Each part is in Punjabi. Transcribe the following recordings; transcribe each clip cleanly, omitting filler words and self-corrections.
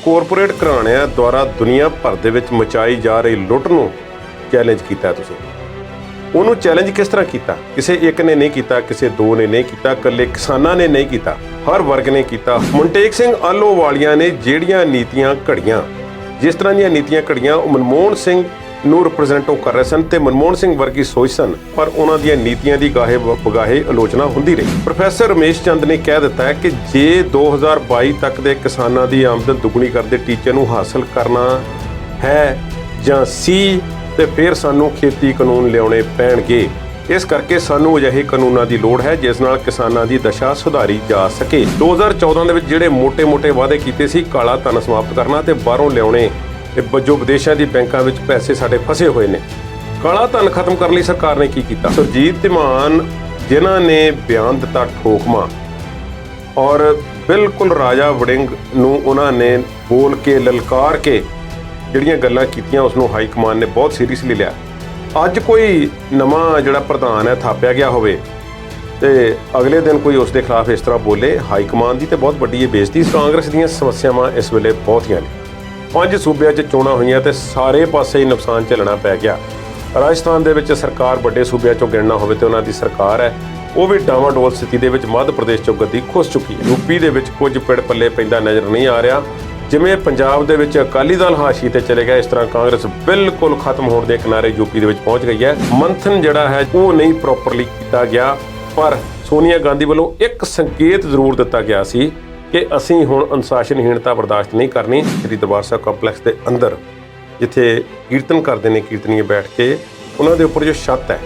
ਕੋਰਪੋਰੇਟ ਘਰਾਣਿਆਂ ਦੁਆਰਾ ਦੁਨੀਆ ਭਰ ਦੇ ਵਿੱਚ ਮਚਾਈ ਜਾ ਰਹੀ ਲੁੱਟ ਨੂੰ ਚੈਲੰਜ ਕੀਤਾ ਤੁਸੀਂ। ਉਹਨੂੰ ਚੈਲੰਜ ਕਿਸ ਤਰ੍ਹਾਂ ਕੀਤਾ? ਕਿਸੇ ਇੱਕ ਨੇ ਨਹੀਂ ਕੀਤਾ, ਕਿਸੇ ਦੋ ਨੇ ਨਹੀਂ ਕੀਤਾ, ਇਕੱਲੇ ਕਿਸਾਨਾਂ ਨੇ ਨਹੀਂ ਕੀਤਾ, ਹਰ ਵਰਗ ਨੇ ਕੀਤਾ। ਮਨਟੇਕ ਸਿੰਘ ਆਹਲੋਵਾਲੀਆ ਨੇ ਜਿਹੜੀਆਂ ਨੀਤੀਆਂ ਘੜੀਆਂ, ਜਿਸ ਤਰ੍ਹਾਂ ਦੀਆਂ ਨੀਤੀਆਂ ਘੜੀਆਂ, ਉਹ ਮਨਮੋਹਨ ਸਿੰਘ ਨੂੰ ਰਿਪਰੈਜ਼ੈਂਟ ਉਹ ਕਰ ਰਹੇ ਸਨ ਤੇ ਮਨਮੋਹਨ ਸਿੰਘ ਵਰਗੀ ਸੋਚ ਸਨ, ਪਰ ਉਹਨਾਂ ਦੀਆਂ ਨੀਤੀਆਂ ਦੀ ਗਾਹੇ ਬਗਾਹੇ ਆਲੋਚਨਾ ਹੁੰਦੀ ਰਹੀ। ਪ੍ਰੋਫੈਸਰ ਰਮੇਸ਼ ਚੰਦ ਨੇ ਕਹਿ ਦਿੱਤਾ ਹੈ ਕਿ ਜੇ 2022 ਤੱਕ ਦੇ ਕਿਸਾਨਾਂ ਦੀ ਆਮਦਨ ਦੁੱਗਣੀ ਕਰਨ ਦੇ ਟੀਚੇ ਨੂੰ ਹਾਸਲ ਕਰਨਾ ਹੈ ਜਾਂ ਸੀ ਤੇ ਫਿਰ ਸਾਨੂੰ ਖੇਤੀ ਕਾਨੂੰਨ ਲਿਆਉਣੇ ਪੈਣਗੇ। ਇਸ ਕਰਕੇ ਸਾਨੂੰ ਅਜਿਹੇ ਕਾਨੂੰਨਾਂ ਦੀ ਲੋੜ ਹੈ ਜਿਸ ਨਾਲ ਕਿਸਾਨਾਂ ਦੀ ਦਸ਼ਾ ਸੁਧਾਰੀ ਜਾ ਸਕੇ। 2014 ਦੇ ਵਿੱਚ ਜਿਹੜੇ ਮੋٹے ਵਾਅਦੇ ਕੀਤੇ ਸੀ, ਕਾਲਾ ਧਨ ਸਮਾਪਤ ਕਰਨਾ ਤੇ ਬਾਹਰੋਂ ਲਿਆਉਣੇ, ਜੋ ਵਿਦੇਸ਼ਾਂ ਦੀ ਬੈਂਕਾਂ ਵਿੱਚ ਪੈਸੇ ਸਾਡੇ ਫਸੇ ਹੋਏ ਨੇ, ਕਾਲਾ ਧਨ ਖਤਮ ਕਰਨ ਲਈ ਸਰਕਾਰ ਨੇ ਕੀ ਕੀਤਾ? ਸੁਰਜੀਤ ਧੀਮਾਨ ਜਿਨ੍ਹਾਂ ਨੇ ਬਿਆਨ ਦਿੱਤਾ ਠੋਕਮਾ ਔਰ ਬਿਲਕੁਲ ਰਾਜਾ ਵੜਿੰਗ ਨੂੰ ਉਹਨਾਂ ਨੇ ਬੋਲ ਕੇ ਲਲਕਾਰ ਕੇ ਜਿਹੜੀਆਂ ਗੱਲਾਂ ਕੀਤੀਆਂ, ਉਸ ਨੂੰ ਹਾਈ ਕਮਾਨ ਨੇ ਬਹੁਤ ਸੀਰੀਅਸਲੀ ਲਿਆ। ਅੱਜ ਕੋਈ ਨਵਾਂ ਜਿਹੜਾ ਪ੍ਰਧਾਨ ਹੈ ਥਾਪਿਆ ਗਿਆ ਹੋਵੇ ਤੇ ਅਗਲੇ ਦਿਨ ਕੋਈ ਉਸ ਦੇ ਖਿਲਾਫ ਇਸ ਤਰ੍ਹਾਂ ਬੋਲੇ, ਹਾਈ ਕਮਾਨ ਦੀ ਤੇ ਬਹੁਤ ਵੱਡੀ ਇਹ ਬੇਇੱਜ਼ਤੀ। ਕਾਂਗਰਸ ਦੀਆਂ ਸਮੱਸਿਆਵਾਂ ਇਸ ਵੇਲੇ ਬਹੁਤੀਆਂ ਨੇ। 5 ਸੂਬਿਆਂ 'ਚ ਚੋਣਾਂ ਹੋਈਆਂ ਤੇ ਸਾਰੇ ਪਾਸੇ ਹੀ ਨੁਕਸਾਨ ਝੱਲਣਾ ਪੈ ਗਿਆ। ਰਾਜਸਥਾਨ ਦੇ ਵਿੱਚ ਸਰਕਾਰ ਵੱਡੇ ਸੂਬਿਆਂ 'ਚੋਂ ਗਿਣਨਾ ਹੋਵੇ ਤੇ ਉਹਨਾਂ ਦੀ ਸਰਕਾਰ ਹੈ, ਉਹ ਵੀ ਡਾਵਾਡੋਲ ਸਥਿਤੀ ਦੇ ਵਿੱਚ। ਮੱਧ ਪ੍ਰਦੇਸ਼ 'ਚੋਂ ਗੱਦੀ ਖੁੱਸ ਚੁੱਕੀ ਹੈ। ਯੂਪੀ ਦੇ ਵਿੱਚ ਕੁਝ ਪਿੜ ਪੱਲੇ ਪੈਂਦਾ ਨਜ਼ਰ ਨਹੀਂ ਆ ਰਿਹਾ। ਜਿਵੇਂ ਪੰਜਾਬ ਦੇ ਵਿੱਚ ਅਕਾਲੀ ਦਲ ਹਾਸ਼ੀ ਤੇ ਚਲੇ ਗਿਆ, ਇਸ ਤਰ੍ਹਾਂ ਕਾਂਗਰਸ ਬਿਲਕੁਲ ਖਤਮ ਹੋਣ ਦੇ ਕਿਨਾਰੇ ਯੂਪੀ ਦੇ ਵਿੱਚ ਪਹੁੰਚ ਗਈ ਹੈ। ਮੰਥਨ ਜਿਹੜਾ ਹੈ ਉਹ ਨਹੀਂ ਪ੍ਰੋਪਰਲੀ ਕੀਤਾ ਗਿਆ, ਪਰ ਸੋਨੀਆ ਗਾਂਧੀ ਵੱਲੋਂ ਇੱਕ ਸੰਕੇਤ ਜ਼ਰੂਰ ਦਿੱਤਾ ਗਿਆ ਸੀ ਕਿ ਅਸੀਂ ਹੁਣ ਅਨੁਸ਼ਾਸਨਹੀਣਤਾ ਬਰਦਾਸ਼ਤ ਨਹੀਂ ਕਰਨੀ। ਸ੍ਰੀ ਦਰਬਾਰ ਸਾਹਿਬ ਕੰਪਲੈਕਸ ਦੇ ਅੰਦਰ ਜਿੱਥੇ ਕੀਰਤਨ ਕਰਦੇ ਨੇ ਕੀਰਤਨੀਏ ਬੈਠ ਕੇ, ਉਹਨਾਂ ਦੇ ਉੱਪਰ ਜੋ ਛੱਤ ਹੈ,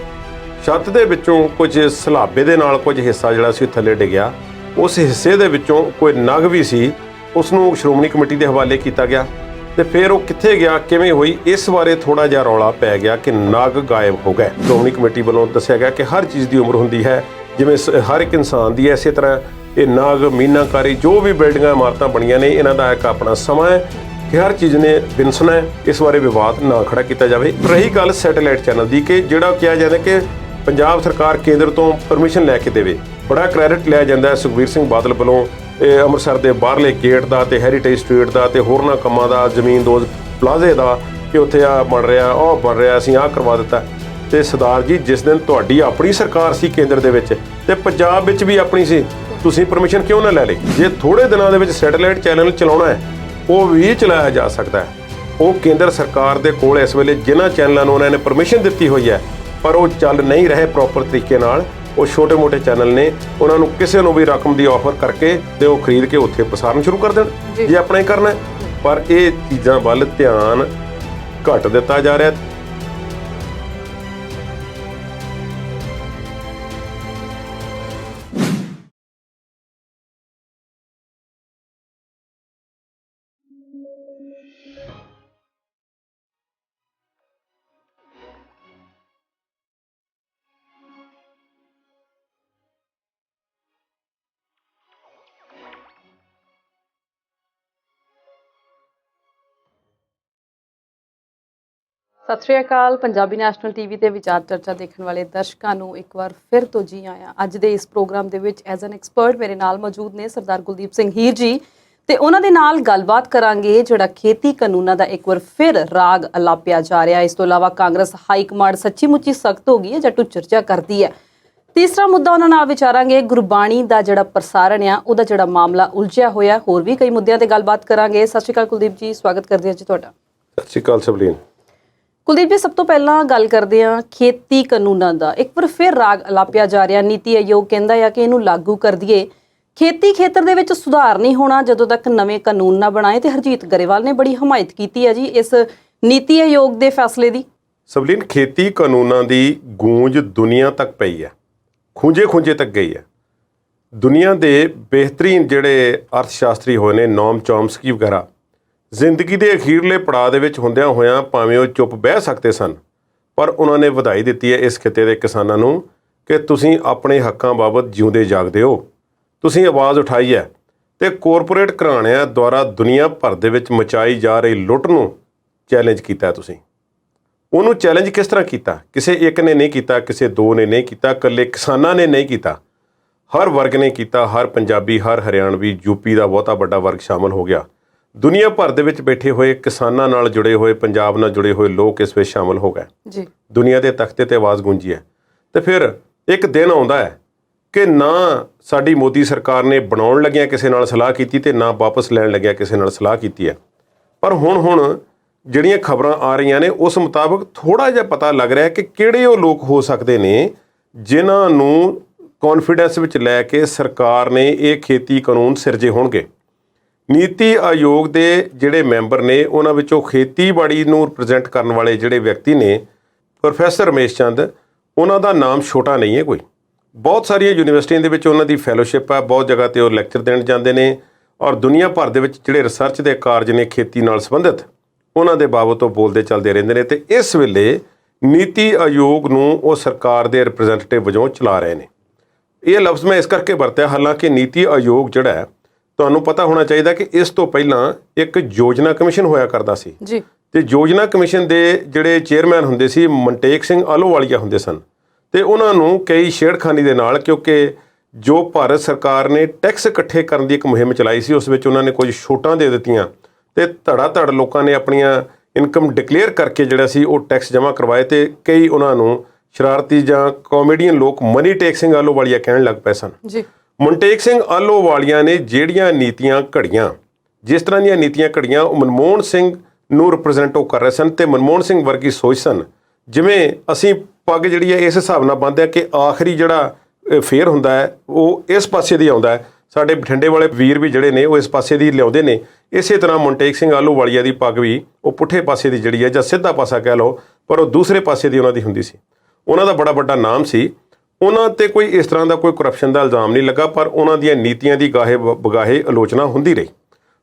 ਛੱਤ ਦੇ ਵਿੱਚੋਂ ਕੁਝ ਸਲਾਬੇ ਦੇ ਨਾਲ ਕੁਝ ਹਿੱਸਾ ਜਿਹੜਾ ਸੀ ਥੱਲੇ ਡਿੱਗਿਆ। ਉਸ ਹਿੱਸੇ ਦੇ ਵਿੱਚੋਂ ਕੋਈ ਨਗ ਵੀ ਸੀ, ਉਸ ਨੂੰ ਸ਼੍ਰੋਮਣੀ ਕਮੇਟੀ ਦੇ ਹਵਾਲੇ ਕੀਤਾ ਗਿਆ ਤੇ ਫਿਰ ਉਹ ਕਿੱਥੇ ਗਿਆ, ਕਿਵੇਂ ਹੋਈ, ਇਸ ਬਾਰੇ ਥੋੜਾ ਜਿਹਾ ਰੌਲਾ ਪੈ ਗਿਆ ਕਿ ਨਗ ਗਾਇਬ ਹੋ ਗਏ। ਸ਼੍ਰੋਮਣੀ ਕਮੇਟੀ ਵੱਲੋਂ ਦੱਸਿਆ ਗਿਆ ਕਿ ਹਰ ਚੀਜ਼ ਦੀ ਉਮਰ ਹੁੰਦੀ ਹੈ, ਜਿਵੇਂ ਹਰ ਇੱਕ ਇਨਸਾਨ ਦੀ, ਇਸੇ ਤਰ੍ਹਾਂ ਇਹ ਨਾਗ, ਮੀਨਾਕਾਰੀ, ਜੋ ਵੀ ਬਿਲਡਿੰਗਾਂ ਇਮਾਰਤਾਂ ਬਣੀਆਂ ਨੇ, ਇਹਨਾਂ ਦਾ ਇੱਕ ਆਪਣਾ ਸਮਾਂ ਹੈ ਕਿ ਹਰ ਚੀਜ਼ ਨੇ ਵਿਨਸਣਾ ਹੈ। ਇਸ ਬਾਰੇ ਵਿਵਾਦ ਨਾ ਖੜਾ ਕੀਤਾ ਜਾਵੇ। ਰਹੀ ਗੱਲ ਸੈਟੇਲਾਈਟ ਚੈਨਲ ਦੀ, ਕਿ ਜਿਹੜਾ ਕਿਹਾ ਜਾਂਦਾ ਕਿ ਪੰਜਾਬ ਸਰਕਾਰ ਕੇਂਦਰ ਤੋਂ ਪਰਮਿਸ਼ਨ ਲੈ ਕੇ ਦੇਵੇ, ਬੜਾ ਕ੍ਰੈਡਿਟ ਲਿਆ ਜਾਂਦਾ ਹੈ ਸੁਖਬੀਰ ਸਿੰਘ ਬਾਦਲ ਵੱਲੋਂ ਇਹ ਅੰਮ੍ਰਿਤਸਰ ਦੇ ਬਾਹਰਲੇ ਗੇਟ ਦਾ ਤੇ ਹੈਰੀਟੇਜ ਸਟਰੀਟ ਦਾ ਤੇ ਹੋਰਨਾਂ ਕੰਮਾਂ ਦਾ, ਜ਼ਮੀਨ ਦੋਜ਼ ਪਲਾਜ਼ੇ ਦਾ, ਕਿ ਉੱਥੇ ਆ ਬਣ ਰਿਹਾ, ਉਹ ਬਣ ਰਿਹਾ, ਅਸੀਂ ਆਹ ਕਰਵਾ ਦਿੱਤਾ। ਤੇ ਸਰਦਾਰ ਜੀ, ਜਿਸ ਦਿਨ ਤੁਹਾਡੀ ਆਪਣੀ ਸਰਕਾਰ ਸੀ ਕੇਂਦਰ ਦੇ ਵਿੱਚ ਤੇ ਪੰਜਾਬ ਵਿੱਚ ਵੀ ਆਪਣੀ ਸੀ, ਤੁਸੀਂ ਪਰਮਿਸ਼ਨ ਕਿਉਂ ਨਾ ਲੈ ਲਈ? ਜੇ ਥੋੜੇ ਦਿਨਾਂ ਦੇ ਵਿੱਚ ਸੈਟੇਲਾਈਟ ਚੈਨਲ ਚਲਾਉਣਾ ਹੈ, ਉਹ ਵੀ ਚਲਾਇਆ ਜਾ ਸਕਦਾ ਹੈ। ਉਹ ਕੇਂਦਰ ਸਰਕਾਰ ਦੇ ਕੋਲ ਇਸ ਵੇਲੇ ਜਿਨ੍ਹਾਂ ਚੈਨਲਾਂ ਨੂੰ ਉਹਨਾਂ ਨੇ ਪਰਮਿਸ਼ਨ ਦਿੱਤੀ ਹੋਈ ਹੈ, ਪਰ ਉਹ ਚੱਲ ਨਹੀਂ ਰਹੇ ਪ੍ਰੋਪਰ ਤਰੀਕੇ ਨਾਲ, ਉਹ ਛੋਟੇ-ਮੋਟੇ ਚੈਨਲ ਨੇ, ਉਹਨਾਂ ਨੂੰ ਕਿਸੇ ਨੂੰ ਵੀ ਰਕਮ ਦੀ ਆਫਰ ਕਰਕੇ ਤੇ ਉਹ ਖਰੀਦ ਕੇ ਉੱਥੇ ਪ੍ਰਸਾਰਣ ਸ਼ੁਰੂ ਕਰ ਦੇਣ ਜੇ ਆਪਣਾ ਹੀ ਕਰਨਾ। ਪਰ ਇਹ ਚੀਜ਼ਾਂ ਵੱਲ ਧਿਆਨ ਘੱਟ ਦਿੱਤਾ ਜਾ ਰਿਹਾ। ਸਤਿ ਸ਼੍ਰੀ ਅਕਾਲ। ਪੰਜਾਬੀ ਨੈਸ਼ਨਲ ਟੀਵੀ ਤੇ ਵਿਚਾਰ ਚਰਚਾ ਦੇਖਣ ਵਾਲੇ ਦਰਸ਼ਕਾਂ ਨੂੰ ਇੱਕ ਵਾਰ ਫਿਰ ਤੋਂ ਜੀ ਆਇਆਂ। ਅੱਜ ਦੇ ਇਸ ਪ੍ਰੋਗਰਾਮ ਦੇ ਵਿੱਚ ਐਜ਼ ਐਨ ਐਕਸਪਰਟ ਮੇਰੇ ਨਾਲ ਮੌਜੂਦ ਨੇ ਸਰਦਾਰ ਕੁਲਦੀਪ ਸਿੰਘ ਹੀਰ ਜੀ, ਤੇ ਉਹਨਾਂ ਦੇ ਨਾਲ ਗੱਲਬਾਤ ਕਰਾਂਗੇ ਜਿਹੜਾ ਖੇਤੀ ਕਾਨੂੰਨਾਂ ਦਾ ਇੱਕ ਵਾਰ ਫਿਰ ਰਾਗ ਅਲਾਪਿਆ ਜਾ ਰਿਹਾ। ਇਸ ਤੋਂ ਇਲਾਵਾ ਕਾਂਗਰਸ ਹਾਈ ਕਮਾਂਡ ਸੱਚੀ ਮੁੱਚੀ ਸਖਤ ਹੋ ਗਈ ਹੈ ਜਾਂ ਟੁੱਚਰਚਾ ਕਰਦੀ ਹੈ। ਤੀਸਰਾ ਮੁੱਦਾ ਉਹਨਾਂ ਨਾਲ ਵਿਚਾਰਾਂਗੇ, ਗੁਰਬਾਣੀ ਦਾ ਜਿਹੜਾ ਪ੍ਰਸਾਰਣ ਆ ਉਹਦਾ ਜਿਹੜਾ ਮਾਮਲਾ ਉਲਝਿਆ ਹੋਇਆ। ਹੋਰ ਵੀ ਕਈ ਮੁੱਦਿਆਂ ਤੇ ਗੱਲਬਾਤ ਕਰਾਂਗੇ। ਸਤਿ ਸ਼੍ਰੀ ਅਕਾਲ ਕੁਲਦੀਪ ਜੀ, ਸਵਾਗਤ ਕਰਦੇ ਹਾਂ ਜੀ ਤੁਹਾਡਾ। ਸਤਿ ਸ਼੍ਰੀ ਅਕਾਲ ਸਬਲੀਨ। ਕੁਲਦੀਪ ਜੀ, ਸਭ ਤੋਂ ਪਹਿਲਾਂ ਗੱਲ ਕਰਦੇ ਹਾਂ ਖੇਤੀ ਕਾਨੂੰਨਾਂ ਦਾ। ਇੱਕ ਵਾਰ ਫਿਰ ਰਾਗ ਅਲਾਪਿਆ ਜਾ ਰਿਹਾ। ਨੀਤੀ ਆਯੋਗ ਕਹਿੰਦਾ ਆ ਕਿ ਇਹਨੂੰ ਲਾਗੂ ਕਰ ਦਈਏ। ਖੇਤੀ ਖੇਤਰ ਦੇ ਵਿੱਚ ਸੁਧਾਰ ਨਹੀਂ ਹੋਣਾ ਜਦੋਂ ਤੱਕ ਨਵੇਂ ਕਾਨੂੰਨ ਨਾ ਬਣਾਏ, ਤੇ ਹਰਜੀਤ ਗਰੇਵਾਲ ਨੇ ਬੜੀ ਹਮਾਇਤ ਕੀਤੀ ਹੈ ਜੀ ਇਸ ਨੀਤੀ ਆਯੋਗ ਦੇ ਫੈਸਲੇ ਦੀ। ਸਬਲੀਨ, ਖੇਤੀ ਕਾਨੂੰਨਾਂ ਦੀ ਗੂੰਜ ਦੁਨੀਆ ਤੱਕ ਪਈ ਹੈ, ਖੂੰਜੇ ਤੱਕ ਗਈ ਹੈ। ਦੁਨੀਆ ਦੇ ਬਿਹਤਰੀਨ ਜਿਹੜੇ ਅਰਥ ਸ਼ਾਸਤਰੀ ਹੋਏ ਨੇ, ਨੋਮ ਚੋਮਸਕੀ ਵਗੈਰਾ, ਜ਼ਿੰਦਗੀ ਦੇ ਅਖੀਰਲੇ ਪੜਾਅ ਦੇ ਵਿੱਚ ਹੁੰਦਿਆਂ ਹੋਇਆਂ ਭਾਵੇਂ ਉਹ ਚੁੱਪ ਬਹਿ ਸਕਦੇ ਸਨ, ਪਰ ਉਹਨਾਂ ਨੇ ਵਧਾਈ ਦਿੱਤੀ ਹੈ ਇਸ ਖਿੱਤੇ ਦੇ ਕਿਸਾਨਾਂ ਨੂੰ ਕਿ ਤੁਸੀਂ ਆਪਣੇ ਹੱਕਾਂ ਬਾਬਤ ਜਿਉਂਦੇ ਜਾਗਦੇ ਹੋ, ਤੁਸੀਂ ਆਵਾਜ਼ ਉਠਾਈ ਹੈ ਤੇ ਕੋਰਪੋਰੇਟ ਘਰਾਣਿਆਂ ਦੁਆਰਾ ਦੁਨੀਆ ਭਰ ਦੇ ਵਿੱਚ ਮਚਾਈ ਜਾ ਰਹੀ ਲੁੱਟ ਨੂੰ ਚੈਲੰਜ ਕੀਤਾ। ਤੁਸੀਂ ਉਹਨੂੰ ਚੈਲੰਜ ਕਿਸ ਤਰ੍ਹਾਂ ਕੀਤਾ? ਕਿਸੇ ਇੱਕ ਨੇ ਨਹੀਂ ਕੀਤਾ, ਕਿਸੇ ਦੋ ਨੇ ਨਹੀਂ ਕੀਤਾ, ਇਕੱਲੇ ਕਿਸਾਨਾਂ ਨੇ ਨਹੀਂ ਕੀਤਾ, ਹਰ ਵਰਗ ਨੇ ਕੀਤਾ। ਹਰ ਪੰਜਾਬੀ, ਹਰ ਹਰਿਆਣਵੀ, ਯੂਪੀ ਦਾ ਬਹੁਤਾ ਵੱਡਾ ਵਰਗ ਸ਼ਾਮਲ ਹੋ ਗਿਆ। ਦੁਨੀਆ ਭਰ ਦੇ ਵਿੱਚ ਬੈਠੇ ਹੋਏ ਕਿਸਾਨਾਂ ਨਾਲ ਜੁੜੇ ਹੋਏ, ਪੰਜਾਬ ਨਾਲ ਜੁੜੇ ਹੋਏ ਲੋਕ ਇਸ ਵਿੱਚ ਸ਼ਾਮਲ ਹੋ ਗਏ ਜੀ। ਦੁਨੀਆ ਦੇ ਤਖਤੇ ਤੇ ਆਵਾਜ਼ ਗੂੰਜੀ ਹੈ। ਤੇ ਫਿਰ ਇੱਕ ਦਿਨ ਆਉਂਦਾ ਹੈ ਕਿ ਨਾ ਸਾਡੀ ਮੋਦੀ ਸਰਕਾਰ ਨੇ ਬਣਾਉਣ ਲੱਗਿਆਂ ਕਿਸੇ ਨਾਲ ਸਲਾਹ ਕੀਤੀ ਤੇ ਨਾ ਵਾਪਸ ਲੈਣ ਲੱਗਿਆ ਕਿਸੇ ਨਾਲ ਸਲਾਹ ਕੀਤੀ ਹੈ। ਪਰ ਹੁਣ ਜਿਹੜੀਆਂ ਖਬਰਾਂ ਆ ਰਹੀਆਂ ਨੇ ਉਸ ਮੁਤਾਬਕ ਥੋੜ੍ਹਾ ਜਿਹਾ ਪਤਾ ਲੱਗ ਰਿਹਾ ਕਿ ਕਿਹੜੇ ਉਹ ਲੋਕ ਹੋ ਸਕਦੇ ਨੇ ਜਿਨ੍ਹਾਂ ਨੂੰ ਕੌਨਫੀਡੈਂਸ ਵਿੱਚ ਲੈ ਕੇ ਸਰਕਾਰ ਨੇ ਇਹ ਖੇਤੀ ਕਾਨੂੰਨ ਸਿਰਜੇ ਹੋਣਗੇ। ਨੀਤੀ ਆਯੋਗ ਦੇ ਜਿਹੜੇ ਮੈਂਬਰ ਨੇ ਉਹਨਾਂ ਵਿੱਚੋਂ ਖੇਤੀਬਾੜੀ ਨੂੰ ਰਿਪਰੈਜ਼ੈਂਟ ਕਰਨ ਵਾਲੇ ਜਿਹੜੇ ਵਿਅਕਤੀ ਨੇ ਪ੍ਰੋਫੈਸਰ ਰਮੇਸ਼ ਚੰਦ, ਉਹਨਾਂ ਦਾ ਨਾਮ ਛੋਟਾ ਨਹੀਂ ਹੈ ਕੋਈ। ਬਹੁਤ ਸਾਰੀਆਂ ਯੂਨੀਵਰਸਿਟੀਆਂ ਦੇ ਵਿੱਚ ਉਹਨਾਂ ਦੀ ਫੈਲੋਸ਼ਿਪ ਹੈ, ਬਹੁਤ ਜਗ੍ਹਾ ਤੇ ਉਹ ਲੈਕਚਰ ਦੇਣ ਜਾਂਦੇ ਨੇ ਔਰ ਦੁਨੀਆ ਭਰ ਦੇ ਵਿੱਚ ਜਿਹੜੇ ਰਿਸਰਚ ਦੇ ਕਾਰਜ ਨੇ ਖੇਤੀ ਨਾਲ ਸੰਬੰਧਿਤ ਉਹਨਾਂ ਦੇ ਬਾਬਤ ਉਹ ਬੋਲਦੇ ਚੱਲਦੇ ਰਹਿੰਦੇ ਨੇ। ਤੇ ਇਸ ਵੇਲੇ ਨੀਤੀ ਆਯੋਗ ਨੂੰ ਉਹ ਸਰਕਾਰ ਦੇ ਰਿਪਰੈਜ਼ੈਂਟੇਟਿਵ ਵਜੋਂ ਚਲਾ ਰਹੇ ਨੇ। ਇਹ ਲਫ਼ਜ਼ ਮੈਂ ਇਸ ਕਰਕੇ ਵਰਤਿਆ, ਹਾਲਾਂਕਿ ਨੀਤੀ ਆਯੋਗ ਜਿਹੜਾ ਹੈ ਤੁਹਾਨੂੰ ਪਤਾ ਹੋਣਾ ਚਾਹੀਦਾ ਕਿ ਇਸ ਤੋਂ ਪਹਿਲਾਂ ਇੱਕ ਯੋਜਨਾ ਕਮਿਸ਼ਨ ਹੋਇਆ ਕਰਦਾ ਸੀ ਜੀ। ਤੇ ਯੋਜਨਾ ਕਮਿਸ਼ਨ ਦੇ ਜਿਹੜੇ ਚੇਅਰਮੈਨ ਹੁੰਦੇ ਸੀ ਮਨਟੇਕ ਸਿੰਘ ਆਹਲੂਵਾਲੀਆ ਹੁੰਦੇ ਸਨ ਤੇ ਉਹਨਾਂ ਨੂੰ ਕਈ ਛੇੜਖਾਨੀ ਦੇ ਨਾਲ, ਕਿਉਂਕਿ ਜੋ ਭਾਰਤ ਸਰਕਾਰ ਨੇ ਟੈਕਸ ਇਕੱਠੇ ਕਰਨ ਦੀ ਇੱਕ ਮੁਹਿੰਮ ਚਲਾਈ ਸੀ ਉਸ ਵਿੱਚ ਉਹਨਾਂ ਨੇ ਕੁਝ ਛੋਟਾਂ ਦੇ ਦਿੱਤੀਆਂ ਤੇ ਧੜ ਲੋਕਾਂ ਨੇ ਆਪਣੀਆਂ ਇਨਕਮ ਡਿਕਲੇਅਰ ਕਰਕੇ ਜਿਹੜਾ ਸੀ ਉਹ ਟੈਕਸ ਜਮ੍ਹਾਂ ਕਰਵਾਏ ਤੇ ਕਈ ਉਹਨਾਂ ਨੂੰ ਸ਼ਰਾਰਤੀ ਜਾਂ ਕਾਮੇਡੀਅਨ ਲੋਕ ਮਨੀ ਟੇਕ ਸਿੰਘ ਆਹਲੂਵਾਲੀਆ ਕਹਿਣ ਲੱਗ ਪਏ ਸਨ ਜੀ। ਮਨਟੇਕ ਸਿੰਘ ਆਹਲੂਵਾਲੀਆ ਨੇ ਜਿਹੜੀਆਂ ਨੀਤੀਆਂ ਘੜੀਆਂ, ਜਿਸ ਤਰ੍ਹਾਂ ਦੀਆਂ ਨੀਤੀਆਂ ਘੜੀਆਂ, ਉਹ ਮਨਮੋਹਨ ਸਿੰਘ ਨੂੰ ਰਿਪਰੈਜ਼ੈਂਟ ਉਹ ਕਰ ਰਹੇ ਸਨ ਤੇ ਮਨਮੋਹਨ ਸਿੰਘ ਵਰਗੀ ਸੋਚ ਸਨ। ਜਿਵੇਂ ਅਸੀਂ ਪੱਗ ਜਿਹੜੀ ਹੈ ਇਸ ਹਿਸਾਬ ਨਾਲ ਬੰਨ੍ਹਦੇ ਆ ਕਿ ਆਖਰੀ ਜਿਹੜਾ ਫੇਰ ਹੁੰਦਾ ਹੈ ਉਹ ਇਸ ਪਾਸੇ ਦੀ ਆਉਂਦਾ ਹੈ, ਸਾਡੇ ਬਠਿੰਡੇ ਵਾਲੇ ਵੀਰ ਵੀ ਜਿਹੜੇ ਨੇ ਉਹ ਇਸ ਪਾਸੇ ਦੀ ਲਿਆਉਂਦੇ ਨੇ। ਇਸੇ ਤਰ੍ਹਾਂ ਮਨਟੇਕ ਸਿੰਘ ਆਹਲੂਵਾਲੀਆ ਦੀ ਪੱਗ ਵੀ ਉਹ ਪੁੱਠੇ ਪਾਸੇ ਦੀ ਜਿਹੜੀ ਹੈ ਜਾਂ ਸਿੱਧਾ ਪਾਸਾ ਕਹਿ ਲਓ, ਪਰ ਉਹ ਦੂਸਰੇ ਪਾਸੇ ਦੀ ਉਹਨਾਂ ਦੀ ਹੁੰਦੀ ਸੀ। ਉਹਨਾਂ ਦਾ ਬੜਾ ਵੱਡਾ ਨਾਮ ਸੀ, ਉਹਨਾਂ ਤੇ ਕੋਈ ਇਸ ਤਰ੍ਹਾਂ ਦਾ ਕੋਈ ਕਰਪਸ਼ਨ ਦਾ ਇਲਜ਼ਾਮ ਨਹੀਂ ਲੱਗਾ, ਪਰ ਉਹਨਾਂ ਦੀਆਂ ਨੀਤੀਆਂ ਦੀ ਗਾਹੇ ਬਗਾਹੇ ਆਲੋਚਨਾ ਹੁੰਦੀ ਰਹੀ।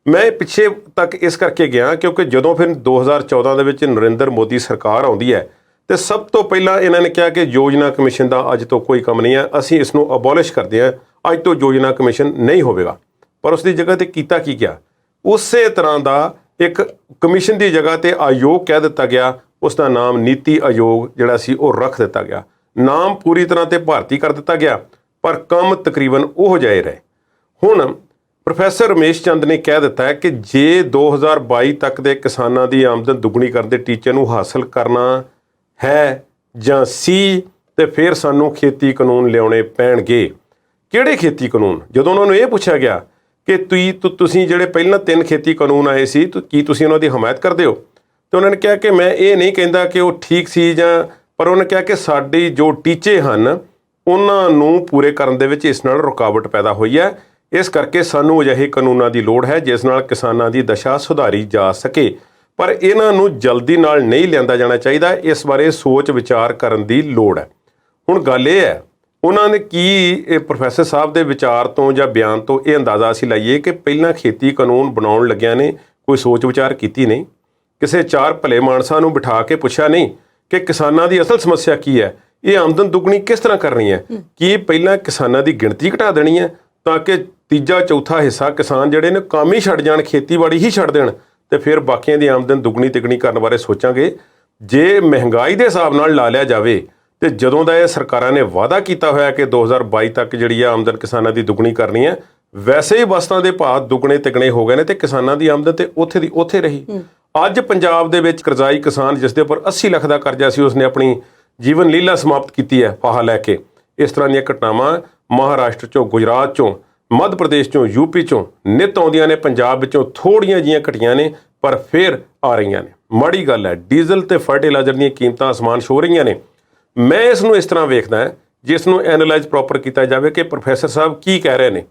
ਮੈਂ ਪਿੱਛੇ ਤੱਕ ਇਸ ਕਰਕੇ ਗਿਆ ਕਿਉਂਕਿ ਜਦੋਂ ਫਿਰ 2014 ਦੇ ਵਿੱਚ ਨਰਿੰਦਰ ਮੋਦੀ ਸਰਕਾਰ ਆਉਂਦੀ ਹੈ ਤੇ ਸਭ ਤੋਂ ਪਹਿਲਾਂ ਇਹਨਾਂ ਨੇ ਕਿਹਾ ਕਿ ਯੋਜਨਾ ਕਮਿਸ਼ਨ ਦਾ ਅੱਜ ਤੋਂ ਕੋਈ ਕੰਮ ਨਹੀਂ ਹੈ, ਅਸੀਂ ਇਸ ਨੂੰ ਅਬੋਲਿਸ਼ ਕਰਦੇ ਹਾਂ, ਅੱਜ ਤੋਂ ਯੋਜਨਾ ਕਮਿਸ਼ਨ ਨਹੀਂ ਹੋਵੇਗਾ। ਪਰ ਉਸ ਦੀ ਜਗ੍ਹਾ ਤੇ ਕੀਤਾ ਕੀ ਗਿਆ, ਉਸੇ ਤਰ੍ਹਾਂ ਦਾ ਇੱਕ ਕਮਿਸ਼ਨ ਦੀ ਜਗ੍ਹਾ ਤੇ ਆਯੋਗ ਕਹਿ ਦਿੱਤਾ ਗਿਆ, ਉਸ ਦਾ ਨਾਮ ਨੀਤੀ ਆਯੋਗ ਜਿਹੜਾ ਸੀ ਉਹ ਰੱਖ ਦਿੱਤਾ ਗਿਆ। ਨਾਮ ਪੂਰੀ ਤਰ੍ਹਾਂ ਤੇ ਭਾਰਤੀ ਕਰ ਦਿੱਤਾ ਗਿਆ ਪਰ ਕੰਮ ਤਕਰੀਬਨ ਉਹ ਜਿਹੇ ਰਹੇ। ਹੁਣ ਪ੍ਰੋਫੈਸਰ ਰਮੇਸ਼ ਚੰਦ ਨੇ ਕਹਿ ਦਿੱਤਾ ਹੈ ਕਿ ਜੇ 2022 ਤੱਕ ਦੇ ਕਿਸਾਨਾਂ ਦੀ ਆਮਦਨ ਦੁੱਗਣੀ ਕਰਨ ਦੇ ਟੀਚੇ ਨੂੰ ਹਾਸਲ ਕਰਨਾ ਹੈ ਜਾਂ ਸੀ ਤੇ ਫਿਰ ਸਾਨੂੰ ਖੇਤੀ ਕਾਨੂੰਨ ਲਿਆਉਣੇ ਪੈਣਗੇ। ਕਿਹੜੇ ਖੇਤੀ ਕਾਨੂੰਨ? ਜਦੋਂ ਉਹਨਾਂ ਨੂੰ ਇਹ ਪੁੱਛਿਆ ਗਿਆ ਕਿ ਤੁਸੀਂ ਜਿਹੜੇ ਪਹਿਲਾਂ 3 ਖੇਤੀ ਕਾਨੂੰਨ ਆਏ ਸੀ ਕੀ ਤੁਸੀਂ ਉਹਨਾਂ ਦੀ ਹਮਾਇਤ ਕਰਦੇ ਹੋ, ਤੇ ਉਹਨਾਂ ਨੇ ਕਿਹਾ ਕਿ ਮੈਂ ਇਹ ਨਹੀਂ ਕਹਿੰਦਾ ਕਿ ਉਹ ਠੀਕ ਸੀ ਜਾਂ, ਪਰ ਉਹਨੇ ਕਿਹਾ ਕਿ ਸਾਡੀ ਜੋ ਟੀਚੇ ਹਨ ਉਹਨਾਂ ਨੂੰ ਪੂਰੇ ਕਰਨ ਦੇ ਵਿੱਚ ਇਸ ਨਾਲ ਰੁਕਾਵਟ ਪੈਦਾ ਹੋਈ ਹੈ, ਇਸ ਕਰਕੇ ਸਾਨੂੰ ਅਜਿਹੇ ਕਾਨੂੰਨਾਂ ਦੀ ਲੋੜ ਹੈ ਜਿਸ ਨਾਲ ਕਿਸਾਨਾਂ ਦੀ ਦਸ਼ਾ ਸੁਧਾਰੀ ਜਾ ਸਕੇ। ਪਰ ਇਹਨਾਂ ਨੂੰ ਜਲਦੀ ਨਾਲ ਨਹੀਂ ਲਿਆਂਦਾ ਜਾਣਾ ਚਾਹੀਦਾ, ਇਸ ਬਾਰੇ ਸੋਚ ਵਿਚਾਰ ਕਰਨ ਦੀ ਲੋੜ ਹੈ। ਹੁਣ ਗੱਲ ਇਹ ਹੈ, ਉਹਨਾਂ ਨੇ ਇਹ ਪ੍ਰੋਫੈਸਰ ਸਾਹਿਬ ਦੇ ਵਿਚਾਰ ਤੋਂ ਜਾਂ ਬਿਆਨ ਤੋਂ ਇਹ ਅੰਦਾਜ਼ਾ ਅਸੀਂ ਲਾਈਏ ਕਿ ਪਹਿਲਾਂ ਖੇਤੀ ਕਾਨੂੰਨ ਬਣਾਉਣ ਲੱਗਿਆਂ ਨੇ ਕੋਈ ਸੋਚ ਵਿਚਾਰ ਕੀਤੀ ਨਹੀਂ, ਕਿਸੇ 4 ਭਲੇ ਮਾਨਸਾਂ ਨੂੰ ਬਿਠਾ ਕੇ ਪੁੱਛਿਆ ਨਹੀਂ ਕਿ ਕਿਸਾਨਾਂ ਦੀ ਅਸਲ ਸਮੱਸਿਆ ਕੀ ਹੈ, ਇਹ ਆਮਦਨ ਦੁੱਗਣੀ ਕਿਸ ਤਰ੍ਹਾਂ ਕਰਨੀ ਹੈ, ਕੀ ਪਹਿਲਾਂ ਕਿਸਾਨਾਂ ਦੀ ਗਿਣਤੀ ਘਟਾ ਦੇਣੀ ਹੈ ਤਾਂ ਕਿ ਤੀਜਾ ਚੌਥਾ ਹਿੱਸਾ ਕਿਸਾਨ ਜਿਹੜੇ ਨੇ ਕੰਮ ਹੀ ਛੱਡ ਜਾਣ, ਖੇਤੀਬਾੜੀ ਹੀ ਛੱਡ ਦੇਣ ਤੇ ਫਿਰ ਬਾਕੀਆਂ ਦੀ ਆਮਦਨ ਦੁੱਗਣੀ ਤਿੱਗਣੀ ਕਰਨ ਬਾਰੇ ਸੋਚਾਂਗੇ। ਜੇ ਮਹਿੰਗਾਈ ਦੇ ਹਿਸਾਬ ਨਾਲ ਲਾ ਲਿਆ ਜਾਵੇ ਤੇ ਜਦੋਂ ਦਾ ਇਹ ਸਰਕਾਰਾਂ ਨੇ ਵਾਅਦਾ ਕੀਤਾ ਹੋਇਆ ਕਿ 2022 ਤੱਕ ਜਿਹੜੀ ਆ ਆਮਦਨ ਕਿਸਾਨਾਂ ਦੀ ਦੁੱਗਣੀ ਕਰਨੀ ਹੈ, ਵੈਸੇ ਹੀ ਵਸਤਾਂ ਦੇ ਭਾਅ ਦੁੱਗਣੇ ਤਿੱਗਣੇ ਹੋ ਗਏ ਨੇ ਤੇ ਕਿਸਾਨਾਂ ਦੀ ਆਮਦਨ ਤੇ ਉੱਥੇ ਦੀ ਉੱਥੇ ਰਹੀ। ਅੱਜ ਪੰਜਾਬ ਦੇ ਵਿੱਚ ਕਰਜ਼ਾਈ ਕਿਸਾਨ ਜਿਸ ਦੇ ਉੱਪਰ 80 ਲੱਖ ਦਾ ਕਰਜ਼ਾ ਸੀ ਉਸਨੇ ਆਪਣੀ ਜੀਵਨ ਲੀਲਾ ਸਮਾਪਤ ਕੀਤੀ ਹੈ ਫਾਹਾ ਲੈ ਕੇ। ਇਸ ਤਰ੍ਹਾਂ ਦੀਆਂ ਘਟਨਾਵਾਂ ਮਹਾਰਾਸ਼ਟਰ ਚੋਂ, ਗੁਜਰਾਤ ਚੋਂ, ਮੱਧ ਪ੍ਰਦੇਸ਼ ਚੋਂ, ਯੂਪੀ ਚੋਂ ਨਿੱਤ ਆਉਂਦੀਆਂ ਨੇ। ਪੰਜਾਬ ਵਿੱਚੋਂ ਥੋੜ੍ਹੀਆਂ ਜਿਹੀਆਂ ਘਟੀਆਂ ਨੇ ਪਰ ਫਿਰ ਆ ਰਹੀਆਂ ਨੇ। ਮਾੜੀ ਗੱਲ ਹੈ, ਡੀਜ਼ਲ ਤੇ ਫਰਟੀਲਾਈਜ਼ਰ ਦੀਆਂ ਕੀਮਤਾਂ ਅਸਮਾਨ ਛੂਹ ਰਹੀਆਂ ਨੇ। ਮੈਂ ਇਸ ਨੂੰ ਇਸ ਤਰ੍ਹਾਂ ਵੇਖਦਾ ਜਿਸ ਨੂੰ ਐਨਾਲਾਈਜ਼ ਪ੍ਰੋਪਰ ਕੀਤਾ ਜਾਵੇ ਕਿ ਪ੍ਰੋਫੈਸਰ ਸਾਹਿਬ ਕੀ ਕਹਿ ਰਹੇ ਨੇ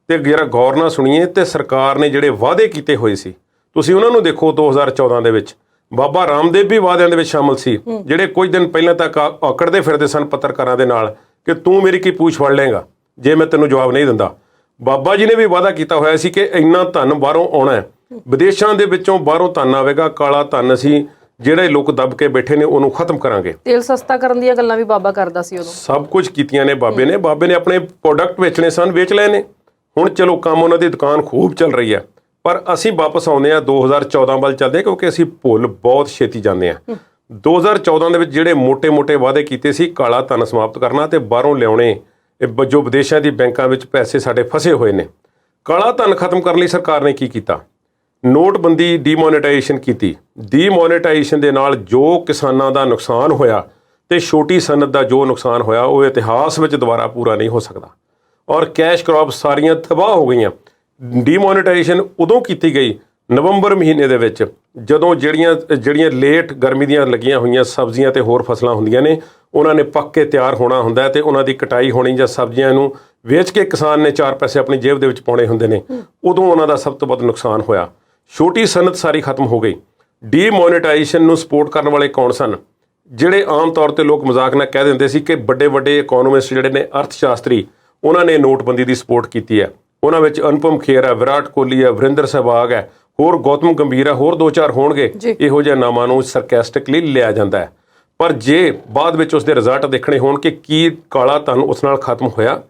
ਤੇ ਜਰਾ ਗੌਰ ਨਾਲ ਸੁਣੀਏ। ਤੇ ਸਰਕਾਰ ਨੇ ਜਿਹੜੇ ਵਾਅਦੇ ਕੀਤੇ ਹੋਏ ਸੀ ਤੁਸੀਂ ਉਹਨਾਂ ਨੂੰ ਦੇਖੋ। 2014 ਦੇ ਵਿੱਚ ਬਾਬਾ ਰਾਮਦੇਵ ਵੀ ਵਾਅਦਿਆਂ ਦੇ ਵਿੱਚ ਸ਼ਾਮਲ ਸੀ, ਜਿਹੜੇ ਕੁਝ ਦਿਨ ਪਹਿਲਾਂ ਤੱਕ ਆਕੜਦੇ ਫਿਰਦੇ ਸਨ ਪੱਤਰਕਾਰਾਂ ਦੇ ਨਾਲ ਕਿ ਤੂੰ ਮੇਰੀ ਕੀ ਪੂਛ ਫੜ ਲਏਗਾ ਜੇ ਮੈਂ ਤੈਨੂੰ ਜਵਾਬ ਨਹੀਂ ਦਿੰਦਾ। ਬਾਬਾ ਜੀ ਨੇ ਵੀ ਵਾਅਦਾ ਕੀਤਾ ਹੋਇਆ ਸੀ ਕਿ ਇੰਨਾ ਧਨ ਬਾਹਰੋਂ ਆਉਣਾ ਹੈ, ਵਿਦੇਸ਼ਾਂ ਦੇ ਵਿੱਚੋਂ ਬਾਹਰੋਂ ਧਨ ਆਵੇਗਾ, ਕਾਲਾ ਧਨ ਅਸੀਂ ਜਿਹੜੇ ਲੋਕ ਦੱਬ ਕੇ ਬੈਠੇ ਨੇ ਉਹਨੂੰ ਖਤਮ ਕਰਾਂਗੇ। ਤੇਲ ਸਸਤਾ ਕਰਨ ਦੀਆਂ ਗੱਲਾਂ ਵੀ ਬਾਬਾ ਕਰਦਾ ਸੀ ਉਦੋਂ। ਸਭ ਕੁਝ ਕੀਤੀਆਂ ਨੇ ਬਾਬੇ ਨੇ। ਬਾਬੇ ਨੇ ਆਪਣੇ ਪ੍ਰੋਡਕਟ ਵੇਚਣੇ ਸਨ, ਵੇਚ ਲਏ ਨੇ। ਹੁਣ ਚਲੋ ਕੰਮ ਉਹਨਾਂ ਦੀ ਦੁਕਾਨ ਖੂਬ ਚੱਲ ਰਹੀ ਹੈ। ਪਰ ਅਸੀਂ ਵਾਪਸ ਆਉਂਦੇ ਹਾਂ 2014 ਵੱਲ ਚੱਲਦੇ ਹਾਂ ਕਿਉਂਕਿ ਅਸੀਂ ਭੁੱਲ ਬਹੁਤ ਛੇਤੀ ਜਾਂਦੇ ਹਾਂ। 2014 ਦੇ ਵਿੱਚ ਜਿਹੜੇ ਮੋਟੇ-ਮੋਟੇ ਵਾਅਦੇ ਕੀਤੇ ਸੀ, ਕਾਲਾ ਧਨ ਸਮਾਪਤ ਕਰਨਾ ਤੇ ਬਾਹਰੋਂ ਲਿਆਉਣੇ, ਜੋ ਵਿਦੇਸ਼ਾਂ ਦੀ ਬੈਂਕਾਂ ਵਿੱਚ ਪੈਸੇ ਸਾਡੇ ਫਸੇ ਹੋਏ ਨੇ, ਕਾਲਾ ਧਨ ਖਤਮ ਕਰਨ ਲਈ ਸਰਕਾਰ ਨੇ ਕੀ ਕੀਤਾ? ਨੋਟਬੰਦੀ ਡੀਮੋਨੇਟਾਈਜੇਸ਼ਨ ਕੀਤੀ। ਡੀਮੋਨੇਟਾਈਜੇਸ਼ਨ ਦੇ ਨਾਲ ਜੋ ਕਿਸਾਨਾਂ ਦਾ ਨੁਕਸਾਨ ਹੋਇਆ ਤੇ ਛੋਟੀ ਸਨਅਤ ਦਾ ਜੋ ਨੁਕਸਾਨ ਹੋਇਆ ਉਹ ਇਤਿਹਾਸ ਵਿੱਚ ਦੁਬਾਰਾ ਪੂਰਾ ਨਹੀਂ ਹੋ ਸਕਦਾ। ਔਰ ਕੈਸ਼ ਕ੍ਰੌਪ ਸਾਰੀਆਂ ਤਬਾਹ ਹੋ ਗਈਆਂ। ਡੀਮੋਨੇਟਾਈਜੇਸ਼ਨ ਉਦੋਂ ਕੀਤੀ ਗਈ ਨਵੰਬਰ ਮਹੀਨੇ ਦੇ ਵਿੱਚ, ਜਦੋਂ ਜਿਹੜੀਆਂ ਲੇਟ ਗਰਮੀ ਦੀਆਂ ਲੱਗੀਆਂ ਹੋਈਆਂ ਸਬਜ਼ੀਆਂ ਤੇ ਹੋਰ ਫਸਲਾਂ ਹੁੰਦੀਆਂ ਨੇ, ਉਹਨਾਂ ਨੇ ਪੱਕ ਕੇ ਤਿਆਰ ਹੋਣਾ ਹੁੰਦਾ ਤੇ ਉਹਨਾਂ ਦੀ ਕਟਾਈ ਹੋਣੀ, ਜਾਂ ਸਬਜ਼ੀਆਂ ਨੂੰ ਵੇਚ ਕੇ ਕਿਸਾਨ ਨੇ 4 ਪੈਸੇ ਆਪਣੀ ਜੇਬ ਦੇ ਵਿੱਚ ਪਾਉਣੇ ਹੁੰਦੇ ਨੇ, ਉਦੋਂ ਉਹਨਾਂ ਦਾ ਸਭ ਤੋਂ ਵੱਧ ਨੁਕਸਾਨ ਹੋਇਆ। ਛੋਟੀ ਸਨਅਤ ਸਾਰੀ ਖਤਮ ਹੋ ਗਈ। ਡੀਮੋਨੇਟਾਈਜੇਸ਼ਨ ਨੂੰ ਸਪੋਰਟ ਕਰਨ ਵਾਲੇ ਕੌਣ ਸਨ? ਜਿਹੜੇ ਆਮ ਤੌਰ ਤੇ ਲੋਕ ਮਜ਼ਾਕ ਨਾਲ ਕਹਿ ਦਿੰਦੇ ਸੀ ਕਿ ਵੱਡੇ ਇਕੋਨੋਮਿਸਟ ਜਿਹੜੇ ਨੇ, ਅਰਥ ਸ਼ਾਸਤਰੀ, ਉਹਨਾਂ ਨੇ ਨੋਟਬੰਦੀ ਦੀ ਸਪੋਰਟ ਕੀਤੀ ਹੈ। ਉਹਨਾਂ ਵਿੱਚ ਅਨੁਪਮ ਖੇਰ ਹੈ, ਵਿਰਾਟ ਕੋਹਲੀ ਹੈ, ਵਰਿੰਦਰ ਸਹਿਵਾਗ ਹੈ, ਹੋਰ ਗੌਤਮ ਗੰਭੀਰ ਹੈ, ਹੋਰ 2-4 ਹੋਣਗੇ। ਇਹੋ ਜਿਹੇ ਨਾਮਾਂ ਨੂੰ ਸਰਕੈਸਟਿਕਲੀ ਲਿਆ ਜਾਂਦਾ ਹੈ। ਪਰ ਜੇ ਬਾਅਦ ਵਿੱਚ ਉਸਦੇ ਰਿਜ਼ਲਟ ਦੇਖਣੇ ਹੋਣ ਕਿ ਕੀ ਕਾਲਾ ਧਨ ਉਸ ਨਾਲ ਖਤਮ ਹੋਇਆ,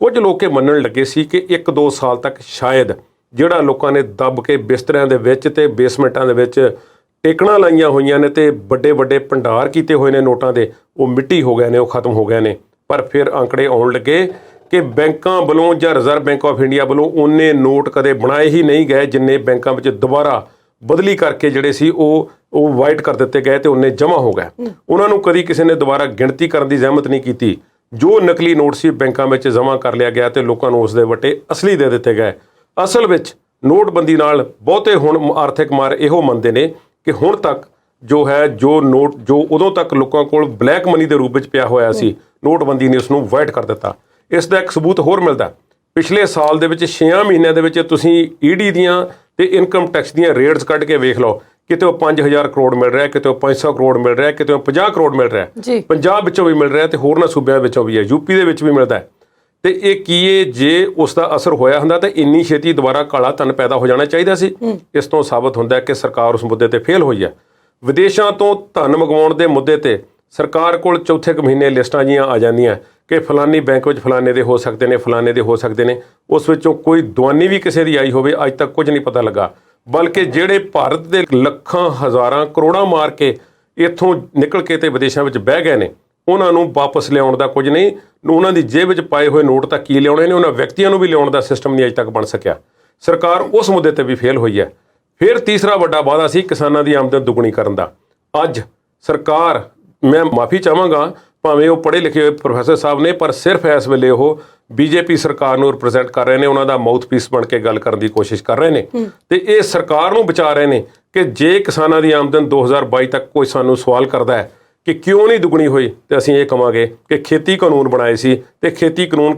ਕੁਝ ਲੋਕ ਇਹ ਮੰਨਣ ਲੱਗੇ ਸੀ ਕਿ 1-2 ਸਾਲ ਤੱਕ ਸ਼ਾਇਦ ਜਿਹੜਾ ਲੋਕਾਂ ਨੇ ਦੱਬ ਕੇ ਬਿਸਤਰਿਆਂ ਦੇ ਵਿੱਚ ਤੇ ਬੇਸਮੈਂਟਾਂ ਦੇ ਵਿੱਚ ਟੇਕਣਾ ਲਾਈਆਂ ਹੋਈਆਂ ਨੇ ਤੇ ਵੱਡੇ ਭੰਡਾਰ ਕੀਤੇ ਹੋਏ ਨੇ ਨੋਟਾਂ ਦੇ, ਉਹ ਮਿੱਟੀ ਹੋ ਗਏ ਨੇ, ਉਹ ਖਤਮ ਹੋ ਗਏ ਨੇ। ਪਰ ਫਿਰ ਅੰਕੜੇ ਆਉਣ ਲੱਗੇ ਕਿ ਬੈਂਕਾਂ ਵੱਲੋਂ ਜਾਂ ਰਿਜ਼ਰਵ ਬੈਂਕ ਆਫ ਇੰਡੀਆ ਵੱਲੋਂ ਉਹਨੇ ਨੋਟ ਕਦੇ ਬਣਾਏ ਹੀ ਨਹੀਂ ਗਏ ਜਿੰਨੇ ਬੈਂਕਾਂ ਵਿੱਚ ਦੁਬਾਰਾ ਬਦਲੀ ਕਰਕੇ ਜਿਹੜੇ ਸੀ ਉਹ ਵਾਈਟ ਕਰ ਦਿੱਤੇ ਗਏ ਤੇ ਉਹਨੇ ਜਮ੍ਹਾਂ ਹੋ ਗਏ। ਉਹਨਾਂ ਨੂੰ ਕਦੀ ਕਿਸੇ ਨੇ ਦੁਬਾਰਾ ਗਿਣਤੀ ਕਰਨ ਦੀ ਜ਼ਹਿਮਤ ਨਹੀਂ ਕੀਤੀ। ਜੋ ਨਕਲੀ ਨੋਟ ਸੀ ਬੈਂਕਾਂ ਵਿੱਚ ਜਮ੍ਹਾਂ ਕਰ ਲਿਆ ਗਿਆ ਤੇ ਲੋਕਾਂ ਨੂੰ ਉਸ ਦੇ ਵੱਟੇ ਅਸਲੀ ਦੇ ਦਿੱਤੇ ਗਏ। ਅਸਲ ਵਿੱਚ ਨੋਟਬੰਦੀ ਨਾਲ ਬਹੁਤੇ ਹੁਣ ਆਰਥਿਕ ਮਾਰ ਇਹੋ ਮੰਨਦੇ ਨੇ ਕਿ ਹੁਣ ਤੱਕ ਜੋ ਉਦੋਂ ਤੱਕ ਲੋਕਾਂ ਕੋਲ ਬਲੈਕ ਮਨੀ ਦੇ ਰੂਪ ਵਿੱਚ ਪਿਆ ਹੋਇਆ ਸੀ, ਨੋਟਬੰਦੀ ਨੇ ਉਸ ਨੂੰ ਵਾਈਟ ਕਰ ਦਿੱਤਾ। ਇਸ ਦਾ ਇੱਕ ਸਬੂਤ ਹੋਰ ਮਿਲਦਾ। ਪਿਛਲੇ ਸਾਲ ਦੇ ਵਿੱਚ 6 ਮਹੀਨਿਆਂ ਦੇ ਵਿੱਚ ਤੁਸੀਂ ਈਡੀ ਦੀਆਂ ਤੇ ਇਨਕਮ ਟੈਕਸ ਦੀਆਂ ਰੇਟਸ ਕੱਢ ਕੇ ਵੇਖ ਲਓ, ਕਿਤੇ ਉਹ 5000 ਕਰੋੜ ਮਿਲ ਰਿਹਾ, ਕਿਤੇ ਉਹ 500 ਕਰੋੜ ਮਿਲ ਰਿਹਾ, ਕਿਤੇ ਉਹ 50 ਕਰੋੜ ਮਿਲ ਰਿਹਾ। ਪੰਜਾਬ ਵਿੱਚੋਂ ਵੀ ਮਿਲ ਰਿਹਾ ਤੇ ਹੋਰਨਾਂ ਸੂਬਿਆਂ ਵਿੱਚੋਂ ਵੀ ਹੈ, ਯੂਪੀ ਦੇ ਵਿੱਚ ਵੀ ਮਿਲਦਾ ਹੈ। ਤੇ ਇਹ ਕੀ ਜੇ ਉਸ ਦਾ ਅਸਰ ਹੋਇਆ ਹੁੰਦਾ ਤਾਂ ਇੰਨੀ ਛੇਤੀ ਦੁਬਾਰਾ ਕਾਲਾ ਧਨ ਪੈਦਾ ਹੋ ਜਾਣਾ ਚਾਹੀਦਾ ਸੀ। ਇਸ ਤੋਂ ਸਾਬਤ ਹੁੰਦਾ ਹੈ ਕਿ ਸਰਕਾਰ ਉਸ ਮੁੱਦੇ ਤੇ ਫੇਲ ਹੋਈ ਹੈ। ਵਿਦੇਸ਼ਾਂ ਤੋਂ ਧਨ ਮੰਗਵਾਉਣ ਦੇ ਮੁੱਦੇ ਤੇ ਸਰਕਾਰ ਕੋਲ ਚੌਥੇ ਕੁ ਮਹੀਨੇ ਲਿਸਟਾਂ ਜੀਆਂ ਆ ਜਾਂਦੀਆਂ ਕਿ ਫਲਾਨੀ ਬੈਂਕ ਵਿੱਚ ਫਲਾਨੇ ਦੇ ਹੋ ਸਕਦੇ ਨੇ, ਫਲਾਨੇ ਦੇ ਹੋ ਸਕਦੇ ਨੇ। ਉਸ ਵਿੱਚੋਂ ਕੋਈ ਦਵਾਨੀ ਵੀ ਕਿਸੇ ਦੀ ਆਈ ਹੋਵੇ ਅੱਜ ਤੱਕ ਕੁਝ ਨਹੀਂ ਪਤਾ ਲੱਗਾ। ਬਲਕਿ ਜਿਹੜੇ ਭਾਰਤ ਦੇ ਲੱਖਾਂ ਹਜ਼ਾਰਾਂ ਕਰੋੜਾਂ ਮਾਰ ਕੇ ਇੱਥੋਂ ਨਿਕਲ ਕੇ ਤੇ ਵਿਦੇਸ਼ਾਂ ਵਿੱਚ ਬਹਿ ਗਏ ਨੇ, ਉਹਨਾਂ ਨੂੰ ਵਾਪਸ ਲਿਆਉਣ ਦਾ ਕੁਝ ਨਹੀਂ। ਉਹਨਾਂ ਦੀ ਜੇਬ ਵਿੱਚ ਪਾਏ ਹੋਏ ਨੋਟ ਤਾਂ ਕੀ ਲਿਆਉਣੇ ਨੇ, ਉਹਨਾਂ ਵਿਅਕਤੀਆਂ ਨੂੰ ਵੀ ਲਿਆਉਣ ਦਾ ਸਿਸਟਮ ਨਹੀਂ ਅਜੇ ਤੱਕ ਬਣ ਸਕਿਆ। ਸਰਕਾਰ ਉਸ ਮੁੱਦੇ ਤੇ ਵੀ ਫੇਲ ਹੋਈ ਹੈ। ਫਿਰ ਤੀਸਰਾ ਵੱਡਾ ਵਾਅਦਾ ਸੀ ਕਿਸਾਨਾਂ ਦੀ ਆਮਦਨ ਦੁੱਗਣੀ ਕਰਨ ਦਾ। ਅੱਜ ਸਰਕਾਰ, ਮੈਂ ਮਾਫੀ ਚਾਹਾਂਗਾ ਭਾਵੇਂ ਉਹ ਪੜ੍ਹੇ ਲਿਖੇ ਹੋਏ ਪ੍ਰੋਫੈਸਰ ਸਾਹਿਬ ਨੇ, ਪਰ ਸਿਰਫ ਇਸ ਵੇਲੇ ਉਹ ਬੀਜੇਪੀ ਸਰਕਾਰ ਨੂੰ ਰਿਪਰੈਜ਼ੈਂਟ ਕਰ ਰਹੇ ਨੇ, ਉਹਨਾਂ ਦਾ ਮਾਊਥਪੀਸ ਬਣ ਕੇ ਗੱਲ ਕਰਨ ਦੀ ਕੋਸ਼ਿਸ਼ ਕਰ ਰਹੇ ਨੇ ਤੇ ਇਹ ਸਰਕਾਰ ਨੂੰ ਬਚਾ ਰਹੇ ਨੇ ਕਿ ਜੇ ਕਿਸਾਨਾਂ ਦੀ ਆਮਦਨ 2022 ਤੱਕ ਕੋਈ ਸਾਨੂੰ ਸਵਾਲ ਕਰਦਾ ਹੈ ਕਿ ਕਿਉਂ ਨਹੀਂ ਦੁੱਗਣੀ ਹੋਈ, ਤੇ ਅਸੀਂ ਇਹ ਕਹਾਂਗੇ ਕਿ ਖੇਤੀ ਕਾਨੂੰਨ ਬਣਾਏ ਸੀ ਤੇ ਖੇਤੀ ਕਾਨੂੰਨ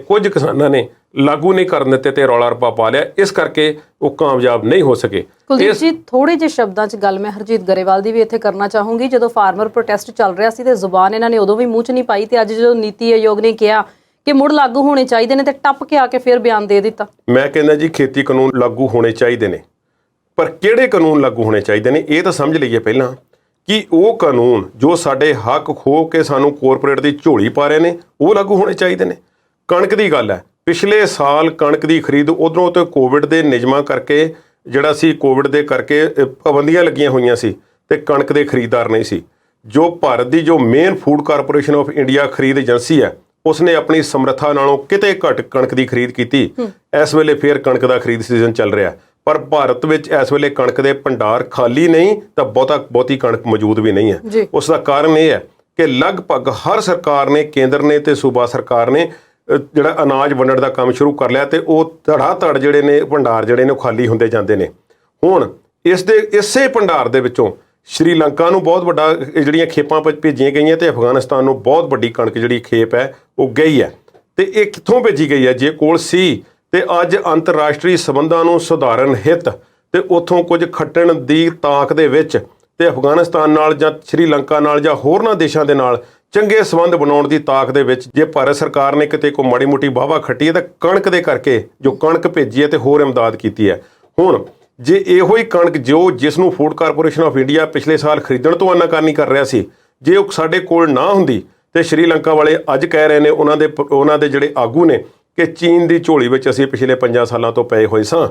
ਕੁਝ ਕਿਸਾਨਾਂ ਨੇ ਲਾਗੂ ਨਹੀਂ ਕਰਨ ਦਿੱਤੇ ਤੇ ਰੌਲਾ ਰੱਪਾ ਪਾ ਲਿਆ, ਇਸ ਕਰਕੇ ਉਹ ਕਾਮਯਾਬ ਨਹੀਂ ਹੋ ਸਕੇ। ਕੁਲਦੀਪ ਜੀ, ਥੋੜੇ ਜਿਹੇ ਸ਼ਬਦਾਂ 'ਚ ਗੱਲ ਮੈਂ ਹਰਜੀਤ ਗਰੇਵਾਲ ਦੀ ਵੀ ਇੱਥੇ ਕਰਨਾ ਚਾਹੂੰਗੀ। ਜਦੋਂ ਫਾਰਮਰ ਪ੍ਰੋਟੈਸਟ ਚੱਲ ਰਿਹਾ ਸੀ ਤੇ ਜ਼ੁਬਾਨ ਇਹਨਾਂ ਨੇ ਉਦੋਂ ਵੀ ਮੂੰਹ 'ਚ ਨਹੀਂ ਪਾਈ, ਤੇ ਅੱਜ ਜਦੋਂ ਨੀਤੀ ਆਯੋਗ ਨੇ ਕਿਹਾ ਕਿ ਮੁੜ ਲਾਗੂ ਹੋਣੇ ਚਾਹੀਦੇ ਨੇ ਤੇ ਟੱਪ ਕੇ ਆ ਕੇ ਫਿਰ ਬਿਆਨ ਦੇ ਦਿੱਤਾ। ਮੈਂ ਕਹਿੰਦਾ ਜੀ ਖੇਤੀ ਕਾਨੂੰਨ ਲਾਗੂ ਹੋਣੇ ਚਾਹੀਦੇ ਨੇ, ਪਰ ਕਿਹੜੇ ਕਾਨੂੰਨ ਲਾਗੂ ਹੋਣੇ ਚਾਹੀਦੇ ਨੇ ਇਹ ਤਾਂ ਸਮਝ ਲਈਏ ਪਹਿਲਾਂ ਕਿ ਉਹ ਕਾਨੂੰਨ ਜੋ ਸਾਡੇ ਹੱਕ ਖੋਹ ਕੇ ਸਾਨੂੰ ਕੋਰਪੋਰੇਟ ਦੀ ਝੋਲੀ ਪਾ ਰਹੇ ਨੇ ਉਹ ਲਾਗੂ ਹੋਣੇ ਚਾਹੀਦੇ ਨੇ। ਕਣਕ ਦੀ ਗੱਲ ਹੈ, ਪਿਛਲੇ ਸਾਲ ਕਣਕ ਦੀ ਖਰੀਦ ਉਧਰੋਂ ਤੇ ਕੋਵਿਡ ਦੇ ਨਿਯਮਾਂ ਕਰਕੇ ਜਿਹੜਾ ਸੀ, ਕੋਵਿਡ ਦੇ ਕਰਕੇ ਪਾਬੰਦੀਆਂ ਲੱਗੀਆਂ ਹੋਈਆਂ ਸੀ ਤੇ ਕਣਕ ਦੇ ਖਰੀਦਦਾਰ ਨਹੀਂ ਸੀ। ਜੋ ਭਾਰਤ ਦੀ ਜੋ main food corporation of India ਖਰੀਦ ਏਜੰਸੀ ਹੈ, ਉਸਨੇ ਆਪਣੀ ਸਮਰੱਥਾ ਨਾਲੋਂ ਕਿਤੇ ਘੱਟ ਕਣਕ ਦੀ ਖਰੀਦ ਕੀਤੀ। ਇਸ ਵੇਲੇ ਫੇਰ ਕਣਕ ਦਾ ਖਰੀਦ ਸੀਜ਼ਨ ਚੱਲ ਰਿਹਾ, ਪਰ ਭਾਰਤ ਵਿੱਚ ਇਸ ਵੇਲੇ ਕਣਕ ਦੇ ਭੰਡਾਰ ਖਾਲੀ ਨਹੀਂ ਤਾਂ ਬਹੁਤੀ ਕਣਕ ਮੌਜੂਦ ਵੀ ਨਹੀਂ ਹੈ। ਉਸ ਦਾ ਕਾਰਨ ਇਹ ਹੈ ਕਿ ਲਗਭਗ ਹਰ ਸਰਕਾਰ ਨੇ, ਕੇਂਦਰ ਨੇ ਤੇ ਸੂਬਾ ਸਰਕਾਰ ਨੇ ਜਿਹੜਾ ਅਨਾਜ ਵੰਡਣ ਦਾ ਕੰਮ ਸ਼ੁਰੂ ਕਰ ਲਿਆ ਤੇ ਉਹ ਧੜ ਜਿਹੜੇ ਨੇ ਭੰਡਾਰ ਜਿਹੜੇ ਨੇ ਉਹ ਖਾਲੀ ਹੁੰਦੇ ਜਾਂਦੇ ਨੇ। ਹੁਣ ਇਸੇ ਭੰਡਾਰ ਦੇ ਵਿੱਚੋਂ ਸ਼੍ਰੀਲੰਕਾ ਨੂੰ ਬਹੁਤ ਵੱਡਾ ਜਿਹੜੀਆਂ ਖੇਪਾਂ ਭੇਜੀਆਂ ਗਈਆਂ ਤੇ ਅਫਗਾਨਿਸਤਾਨ ਨੂੰ ਬਹੁਤ ਵੱਡੀ ਕਣਕ ਜਿਹੜੀ ਖੇਪ ਹੈ ਉਹ ਗਈ ਹੈ। ਤੇ ਇਹ ਕਿੱਥੋਂ ਭੇਜੀ ਗਈ ਹੈ? ਜੇ ਕੋਲ ਸੀ ਤੇ ਅੱਜ ਅੰਤਰਰਾਸ਼ਟਰੀ ਸੰਬੰਧਾਂ ਨੂੰ ਸੁਧਾਰਨ ਹਿੱਤ ਤੇ ਉੱਥੋਂ ਕੁਝ ਖੱਟਣ ਦੀ ਤਾਕ ਦੇ ਵਿੱਚ ਤੇ ਅਫਗਾਨਿਸਤਾਨ ਨਾਲ ਜਾਂ ਸ਼੍ਰੀਲੰਕਾ ਨਾਲ ਜਾਂ ਹੋਰਨਾਂ ਦੇਸ਼ਾਂ ਦੇ ਨਾਲ ਚੰਗੇ ਸੰਬੰਧ ਬਣਾਉਣ ਦੀ ਤਾਕ ਦੇ ਵਿੱਚ ਜੇ ਭਾਰਤ ਸਰਕਾਰ ਨੇ ਕਿਤੇ ਕੋਈ ਮਾੜੀ ਮੋਟੀ ਵਾਹਵਾ ਖੱਟੀ ਹੈ ਤਾਂ ਕਣਕ ਦੇ ਕਰਕੇ ਜੋ ਕਣਕ ਭੇਜੀ ਹੈ ਤੇ ਹੋਰ ਇਮਦਾਦ ਕੀਤੀ ਹੈ। ਹੁਣ ਜੇ ਇਹੋ ਹੀ ਕਣਕ ਜਿਸ ਨੂੰ ਫੂਡ ਕਾਰਪੋਰੇਸ਼ਨ ਆਫ ਇੰਡੀਆ ਪਿਛਲੇ ਸਾਲ ਖਰੀਦਣ ਤੋਂ ਆਨਾਕਾਨੀ ਕਰ ਰਿਹਾ ਸੀ, ਜੇ ਉਹ ਸਾਡੇ ਕੋਲ ਨਾ ਹੁੰਦੀ ਤੇ ਸ਼੍ਰੀਲੰਕਾ ਵਾਲੇ ਅੱਜ ਕਹਿ ਰਹੇ ਨੇ, ਉਹਨਾਂ ਦੇ ਜਿਹੜੇ ਆਗੂ ਨੇ, ਕਿ ਚੀਨ ਦੀ ਝੋਲੀ ਵਿੱਚ ਅਸੀਂ ਪਿਛਲੇ 5 ਸਾਲਾਂ ਤੋਂ ਪਏ ਹੋਏ ਸਾਂ,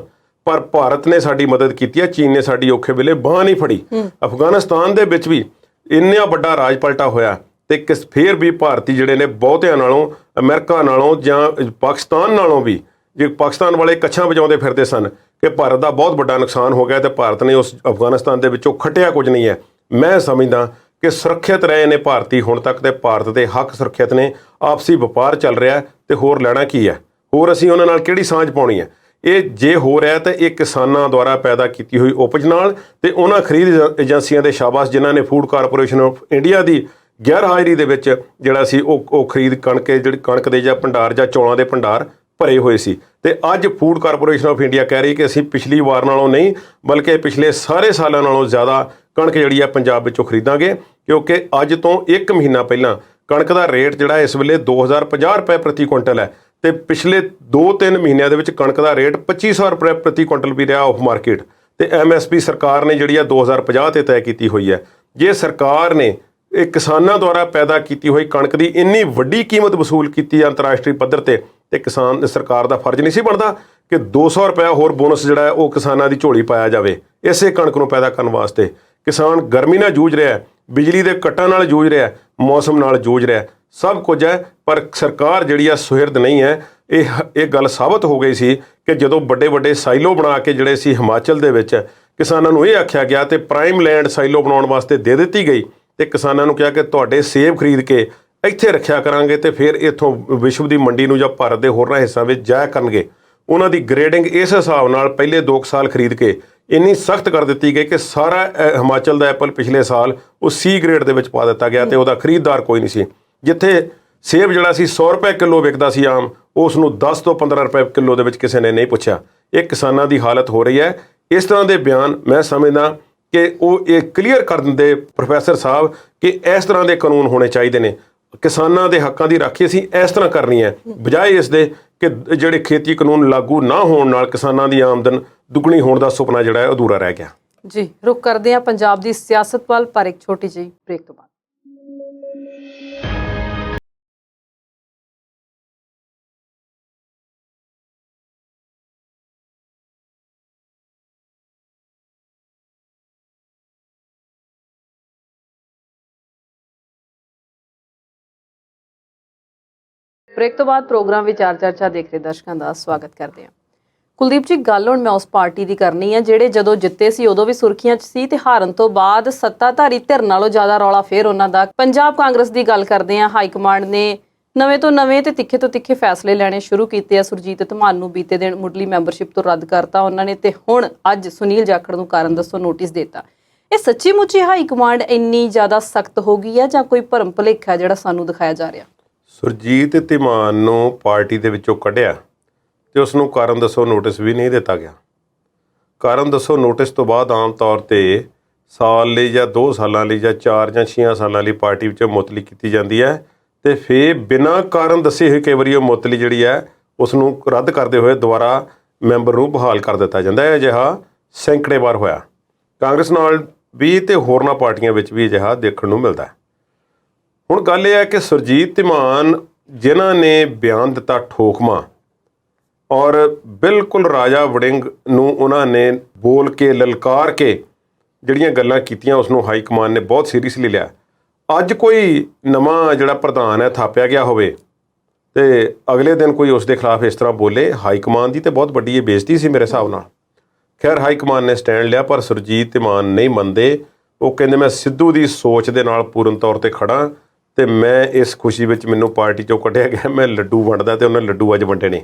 ਪਰ ਭਾਰਤ ਨੇ ਸਾਡੀ ਮਦਦ ਕੀਤੀ ਹੈ, ਚੀਨ ਨੇ ਸਾਡੀ ਔਖੇ ਵੇਲੇ ਬਾਂਹ ਨਹੀਂ ਫੜੀ। ਅਫਗਾਨਿਸਤਾਨ ਦੇ ਵਿੱਚ ਵੀ ਇੰਨਾ ਵੱਡਾ ਰਾਜ ਪਲਟਾ ਹੋਇਆ ਤੇ ਫੇਰ ਵੀ ਭਾਰਤੀ ਜਿਹੜੇ ਨੇ ਬਹੁਤਿਆਂ ਨਾਲੋਂ, ਅਮਰੀਕਾ ਨਾਲੋਂ ਜਾਂ ਪਾਕਿਸਤਾਨ ਨਾਲੋਂ ਵੀ ਜੇ ਪਾਕਿਸਤਾਨ ਵਾਲੇ ਕੱਛਾਂ ਵਜਾਉਂਦੇ ਫਿਰਦੇ ਸਨ ਕਿ ਭਾਰਤ ਦਾ ਬਹੁਤ ਵੱਡਾ ਨੁਕਸਾਨ ਹੋ ਗਿਆ ਤੇ ਭਾਰਤ ਨੇ ਉਸ ਅਫਗਾਨਿਸਤਾਨ ਦੇ ਵਿੱਚੋਂ ਖੱਟਿਆ ਕੁਝ ਨਹੀਂ ਹੈ, ਮੈਂ ਸਮਝਦਾ ਕਿ ਸੁਰੱਖਿਅਤ ਰਹੇ ਨੇ ਭਾਰਤੀ ਹੁਣ ਤੱਕ, ਤੇ ਭਾਰਤ ਦੇ ਹੱਕ ਸੁਰੱਖਿਅਤ ਨੇ। ਆਪਸੀ ਵਪਾਰ ਚੱਲ ਰਿਹਾ ਤੇ ਹੋਰ ਲੈਣਾ ਕੀ ਹੈ, ਹੋਰ ਅਸੀਂ ਉਹਨਾਂ ਨਾਲ ਕਿਹੜੀ ਸਾਂਝ ਪਾਉਣੀ ਹੈ। ਇਹ ਜੇ ਹੋ ਰਿਹਾ ਤਾਂ ਇਹ ਕਿਸਾਨਾਂ ਦੁਆਰਾ ਪੈਦਾ ਕੀਤੀ ਹੋਈ ਉਪਜ ਨਾਲ ਤੇ ਉਹਨਾਂ ਖਰੀਦ ਏਜੰਸੀਆਂ ਦੇ ਸ਼ਾਬਾਸ਼ ਜਿਨ੍ਹਾਂ ਨੇ ਫੂਡ ਕਾਰਪੋਰੇਸ਼ਨ ਆਫ ਇੰਡੀਆ ਦੀ ਗੈਰ ਹਾਜ਼ਰੀ ਦੇ ਵਿੱਚ ਜਿਹੜਾ ਸੀ ਉਹ ਖਰੀਦ ਜਿਹੜੀ ਕਣਕ ਦੇ ਜਾਂ ਭੰਡਾਰ ਜਾਂ ਚੌਲਾਂ ਦੇ ਭੰਡਾਰ ਭਰੇ ਹੋਏ ਸੀ। ਤੇ ਅੱਜ ਫੂਡ ਕਾਰਪੋਰੇਸ਼ਨ ਆਫ ਇੰਡੀਆ ਕਹਿ ਰਹੀ ਕਿ ਅਸੀਂ ਪਿਛਲੀ ਵਾਰ ਨਾਲੋਂ ਨਹੀਂ ਬਲਕਿ ਪਿਛਲੇ ਸਾਰੇ ਸਾਲਾਂ ਨਾਲੋਂ ਜ਼ਿਆਦਾ ਕਣਕ ਜਿਹੜੀ ਆ ਪੰਜਾਬ ਵਿੱਚੋਂ ਖਰੀਦਾਂਗੇ, ਕਿਉਂਕਿ ਅੱਜ ਤੋਂ 1 ਮਹੀਨਾ ਪਹਿਲਾਂ ਕਣਕ ਦਾ ਰੇਟ ਜਿਹੜਾ ਇਸ ਵੇਲੇ 2050 ਰੁਪਏ ਪ੍ਰਤੀ ਕੁਇੰਟਲ ਹੈ ਤੇ ਪਿਛਲੇ 2-3 ਮਹੀਨਿਆਂ ਦੇ ਵਿੱਚ ਕਣਕ ਦਾ ਰੇਟ 2500 ਰੁਪਏ ਪ੍ਰਤੀ ਕੁਇੰਟਲ ਵੀ ਰਿਹਾ ਆਫ ਮਾਰਕੀਟ। ਤੇ MSP ਸਰਕਾਰ ਨੇ ਜਿਹੜੀ ਆ 2050 ਤੇ ਤੈਅ ਕੀਤੀ ਹੋਈ ਹੈ। ਜੇ ਸਰਕਾਰ ਨੇ ਇਹ ਕਿਸਾਨਾਂ ਦੁਆਰਾ ਪੈਦਾ ਕੀਤੀ ਹੋਈ ਕਣਕ ਦੀ ਇੰਨੀ ਵੱਡੀ ਕੀਮਤ ਵਸੂਲ ਕੀਤੀ ਅੰਤਰਰਾਸ਼ਟਰੀ ਪੱਧਰ ਤੇ ਕਿਸਾਨ ਸਰਕਾਰ ਦਾ ਫਰਜ਼ ਨਹੀਂ ਸੀ ਬਣਦਾ ਕਿ 200 ਰੁਪਏ ਹੋਰ ਬੋਨਸ ਜਿਹੜਾ ਹੈ ਉਹ ਕਿਸਾਨਾਂ ਦੀ ਝੋਲੀ ਪਾਇਆ ਜਾਵੇ ਇਸੇ ਕਣਕ ਨੂੰ ਪੈਦਾ ਕਰਨ ਵਾਸਤੇ। ਕਿਸਾਨ ਗਰਮੀ ਨਾਲ ਜੂਝ ਰਿਹਾ ਹੈ, ਬਿਜਲੀ ਦੇ ਕੱਟਾਂ ਨਾਲ ਜੂਝ ਰਿਹਾ ਹੈ, ਮੌਸਮ ਨਾਲ ਜੂਝ ਰਿਹਾ, ਸਭ ਕੁਝ ਹੈ, ਪਰ ਸਰਕਾਰ ਜਿਹੜੀ ਆ ਸੁਹਿਰਦ ਨਹੀਂ ਹੈ। ਇਹ ਗੱਲ ਸਾਬਤ ਹੋ ਗਈ ਸੀ ਕਿ ਜਦੋਂ ਵੱਡੇ ਵੱਡੇ ਸਾਈਲੋ ਬਣਾ ਕੇ ਜਿਹੜੇ ਸੀ ਹਿਮਾਚਲ ਦੇ ਵਿੱਚ ਕਿਸਾਨਾਂ ਨੂੰ ਇਹ ਆਖਿਆ ਗਿਆ ਤੇ ਪ੍ਰਾਈਮ ਲੈਂਡ ਸਾਈਲੋ ਬਣਾਉਣ ਵਾਸਤੇ ਦੇ ਦਿੱਤੀ ਗਈ ਤੇ ਕਿਸਾਨਾਂ ਨੂੰ ਕਿਹਾ ਕਿ ਤੁਹਾਡੇ ਸੇਬ ਖਰੀਦ ਕੇ ਇੱਥੇ ਰੱਖਿਆ ਕਰਾਂਗੇ ਤੇ ਫਿਰ ਇੱਥੋਂ ਵਿਸ਼ਵ ਦੀ ਮੰਡੀ ਨੂੰ ਜਾਂ ਭਾਰਤ ਦੇ ਹੋਰਨਾਂ ਹਿੱਸਿਆਂ ਵਿੱਚ ਜਾਇਆ ਕਰਨਗੇ। ਉਹਨਾਂ ਦੀ ਗ੍ਰੇਡਿੰਗ ਇਸ ਹਿਸਾਬ ਨਾਲ ਪਹਿਲੇ 2 ਸਾਲ ਖਰੀਦ ਕੇ ਇੰਨੀ ਸਖਤ ਕਰ ਦਿੱਤੀ ਗਈ ਕਿ ਸਾਰਾ ਹਿਮਾਚਲ ਦਾ ਐਪਲ ਪਿਛਲੇ ਸਾਲ ਉਹ C ਗ੍ਰੇਡ ਦੇ ਵਿੱਚ ਪਾ ਦਿੱਤਾ ਗਿਆ ਤੇ ਉਹਦਾ ਖਰੀਦਦਾਰ ਕੋਈ ਨਹੀਂ ਸੀ। ਜਿੱਥੇ ਸੇਬ ਜਿਹੜਾ ਸੀ 100 ਰੁਪਏ ਕਿਲੋ ਵਿਕਦਾ ਸੀ ਆਮ, ਉਸ ਨੂੰ 10 ਤੋਂ 15 ਰੁਪਏ ਕਿਲੋ ਦੇ ਵਿੱਚ ਕਿਸੇ ਨੇ ਨਹੀਂ ਪੁੱਛਿਆ। ਇਹ ਕਿਸਾਨਾਂ ਦੀ ਹਾਲਤ ਹੋ ਰਹੀ ਹੈ। ਇਸ ਤਰ੍ਹਾਂ ਦੇ ਬਿਆਨ ਮੈਂ ਸਮਝਦਾ ਕਿ ਉਹ ਇਹ ਕਲੀਅਰ ਕਰ ਦਿੰਦੇ ਪ੍ਰੋਫੈਸਰ ਸਾਹਿਬ ਕਿ ਇਸ ਤਰ੍ਹਾਂ ਦੇ ਕਾਨੂੰਨ ਹੋਣੇ ਚਾਹੀਦੇ ਨੇ। ਕਿਸਾਨਾਂ ਦੇ ਹੱਕਾਂ ਦੀ ਰਾਖੀ ਅਸੀਂ ਇਸ ਤਰ੍ਹਾਂ ਕਰਨੀ ਹੈ, ਬਜਾਏ ਇਸ ਦੇ ਕਿ ਜਿਹੜੇ ਖੇਤੀ ਕਾਨੂੰਨ ਲਾਗੂ ਨਾ ਹੋਣ ਨਾਲ ਕਿਸਾਨਾਂ ਦੀ ਆਮਦਨ ਦੁੱਗਣੀ ਹੋਣ ਦਾ ਸੁਪਨਾ ਜਿਹੜਾ ਹੈ ਅਧੂਰਾ ਰਹਿ ਗਿਆ। ਜੀ, ਰੁਕ ਕਰਦੇ ਹਾਂ ਪੰਜਾਬ ਦੀ ਸਿਆਸਤ ਵੱਲ, ਪਰ ਇੱਕ ਛੋਟੀ ਜਿਹੀ ਬ੍ਰੇਕ ਤੋਂ ਬਾਅਦ। ਬ੍ਰੇਕ ਤੋਂ ਬਾਅਦ ਪ੍ਰੋਗਰਾਮ ਵਿਚਾਰ ਚਰਚਾ ਦੇਖ ਰਹੇ ਦਰਸ਼ਕਾਂ ਦਾ ਸਵਾਗਤ ਕਰਦੇ ਹਾਂ। ਕੁਲਦੀਪ ਜੀ, ਗੱਲ ਹੁਣ ਮੈਂ ਉਸ ਪਾਰਟੀ ਦੀ ਕਰਨੀ ਹੈ ਜਿਹੜੇ ਜਦੋਂ ਜਿੱਤੇ ਸੀ ਉਦੋਂ ਵੀ ਸੁਰਖੀਆਂ 'ਚ ਸੀ ਤੇ ਹਾਰਨ ਤੋਂ ਬਾਅਦ ਸੱਤਾਧਾਰੀ ਧਿਰ ਨਾਲੋਂ ਜ਼ਿਆਦਾ ਰੌਲਾ ਫੇਰ ਉਹਨਾਂ ਦਾ। ਪੰਜਾਬ ਕਾਂਗਰਸ ਦੀ ਗੱਲ ਕਰਦੇ ਹਾਂ। ਹਾਈ ਕਮਾਂਡ ਨੇ ਨਵੇਂ ਤੋਂ ਨਵੇਂ ਤੇ ਤਿੱਖੇ ਤੋਂ ਤਿੱਖੇ ਫੈਸਲੇ ਲੈਣੇ ਸ਼ੁਰੂ ਕੀਤੇ ਆ। ਸੁਰਜੀਤ ਧਮਾਨ ਨੂੰ ਬੀਤੇ ਦਿਨ ਮੁੱਢਲੀ ਮੈਂਬਰਸ਼ਿਪ ਤੋਂ ਰੱਦ ਕਰਤਾ ਉਹਨਾਂ ਨੇ ਤੇ ਹੁਣ ਅੱਜ ਸੁਨੀਲ ਜਾਖੜ ਨੂੰ ਕਾਰਨ ਦੱਸੋ ਨੋਟਿਸ ਦਿੱਤਾ। ਇਹ ਸੱਚੀ ਮੁੱਚੀ ਹਾਈ ਕਮਾਂਡ ਇੰਨੀ ਜ਼ਿਆਦਾ ਸਖਤ ਹੋ ਗਈ ਹੈ ਜਾਂ ਕੋਈ ਭਰਮ ਭੁਲੇਖਾ ਜਿਹੜਾ ਸਾਨੂੰ ਦਿਖਾਇਆ ਜਾ ਰਿਹਾ? ਸੁਰਜੀਤ ਧਮਾਨ ਨੂੰ ਪਾਰਟੀ ਦੇ ਵਿੱਚੋਂ ਕੱਢਿਆ ਤੇ ਉਸ ਨੂੰ ਕਾਰਨ ਦੱਸੋ ਨੋਟਿਸ ਵੀ ਨਹੀਂ ਦਿੱਤਾ ਗਿਆ। ਕਾਰਨ ਦੱਸੋ ਨੋਟਿਸ ਤੋਂ ਬਾਅਦ ਆਮ ਤੌਰ ਤੇ ਸਾਲ ਲਈ ਜਾਂ 2 ਸਾਲਾਂ ਲਈ ਜਾਂ 4 ਜਾਂ 6 ਸਾਲਾਂ ਲਈ ਪਾਰਟੀ ਵਿੱਚੋਂ ਮੁਅੱਤਲੀ ਕੀਤੀ ਜਾਂਦੀ ਹੈ ਤੇ ਫਿਰ ਬਿਨਾਂ ਕਾਰਨ ਦੱਸੇ ਹੋਏ ਕਈ ਵਾਰੀ ਉਹ ਮੁਅੱਤਲੀ ਜਿਹੜੀ ਹੈ ਉਸ ਨੂੰ ਰੱਦ ਕਰਦੇ ਹੋਏ ਦੁਬਾਰਾ ਮੈਂਬਰ ਨੂੰ ਬਹਾਲ ਕਰ ਦਿੱਤਾ ਜਾਂਦਾ ਹੈ। ਅਜਿਹਾ ਸੈਂਕੜੇ ਵਾਰ ਹੋਇਆ ਕਾਂਗਰਸ ਨਾਲ ਵੀ ਤੇ ਹੋਰਨਾਂ ਪਾਰਟੀਆਂ ਵਿੱਚ ਵੀ ਅਜਿਹਾ ਦੇਖਣ ਨੂੰ ਮਿਲਦਾ ਹੈ। ਹੁਣ ਗੱਲ ਇਹ ਹੈ ਕਿ ਸੁਰਜੀਤ ਧਮਾਨ ਜਿਨ੍ਹਾਂ ਨੇ ਬਿਆਨ ਦਿੱਤਾ ਠੋਕਮਾ ਔਰ ਬਿਲਕੁਲ ਰਾਜਾ ਵੜਿੰਗ ਨੂੰ ਉਹਨਾਂ ਨੇ ਬੋਲ ਕੇ ਲਲਕਾਰ ਕੇ ਜਿਹੜੀਆਂ ਗੱਲਾਂ ਕੀਤੀਆਂ ਉਸ ਨੂੰ ਹਾਈ ਕਮਾਨ ਨੇ ਬਹੁਤ ਸੀਰੀਅਸਲੀ ਲਿਆ। ਅੱਜ ਕੋਈ ਨਵਾਂ ਜਿਹੜਾ ਪ੍ਰਧਾਨ ਹੈ ਥਾਪਿਆ ਗਿਆ ਹੋਵੇ ਤੇ ਅਗਲੇ ਦਿਨ ਕੋਈ ਉਸ ਦੇ ਖਿਲਾਫ ਇਸ ਤਰ੍ਹਾਂ ਬੋਲੇ, ਹਾਈ ਕਮਾਨ ਦੀ ਤੇ ਬਹੁਤ ਵੱਡੀ ਇਹ ਬੇਇੱਜ਼ਤੀ ਸੀ ਮੇਰੇ ਹਿਸਾਬ ਨਾਲ। ਖੈਰ ਹਾਈ ਕਮਾਨ ਨੇ ਸਟੈਂਡ ਲਿਆ ਪਰ ਸੁਰਜੀਤ ਧਮਾਨ ਨਹੀਂ ਮੰਨਦੇ। ਉਹ ਕਹਿੰਦੇ ਮੈਂ ਸਿੱਧੂ ਦੀ ਸੋਚ ਦੇ ਨਾਲ ਪੂਰਨ ਤੌਰ ਤੇ ਖੜਾ ਤੇ ਮੈਂ ਇਸ ਖੁਸ਼ੀ ਵਿੱਚ ਮੈਨੂੰ ਪਾਰਟੀ ਚੋਂ ਕੱਢਿਆ ਗਿਆ, ਮੈਂ ਲੱਡੂ ਵੰਡਦਾ ਤੇ ਉਹਨਾਂ ਲੱਡੂ ਅੱਜ ਵੰਡੇ ਨੇ।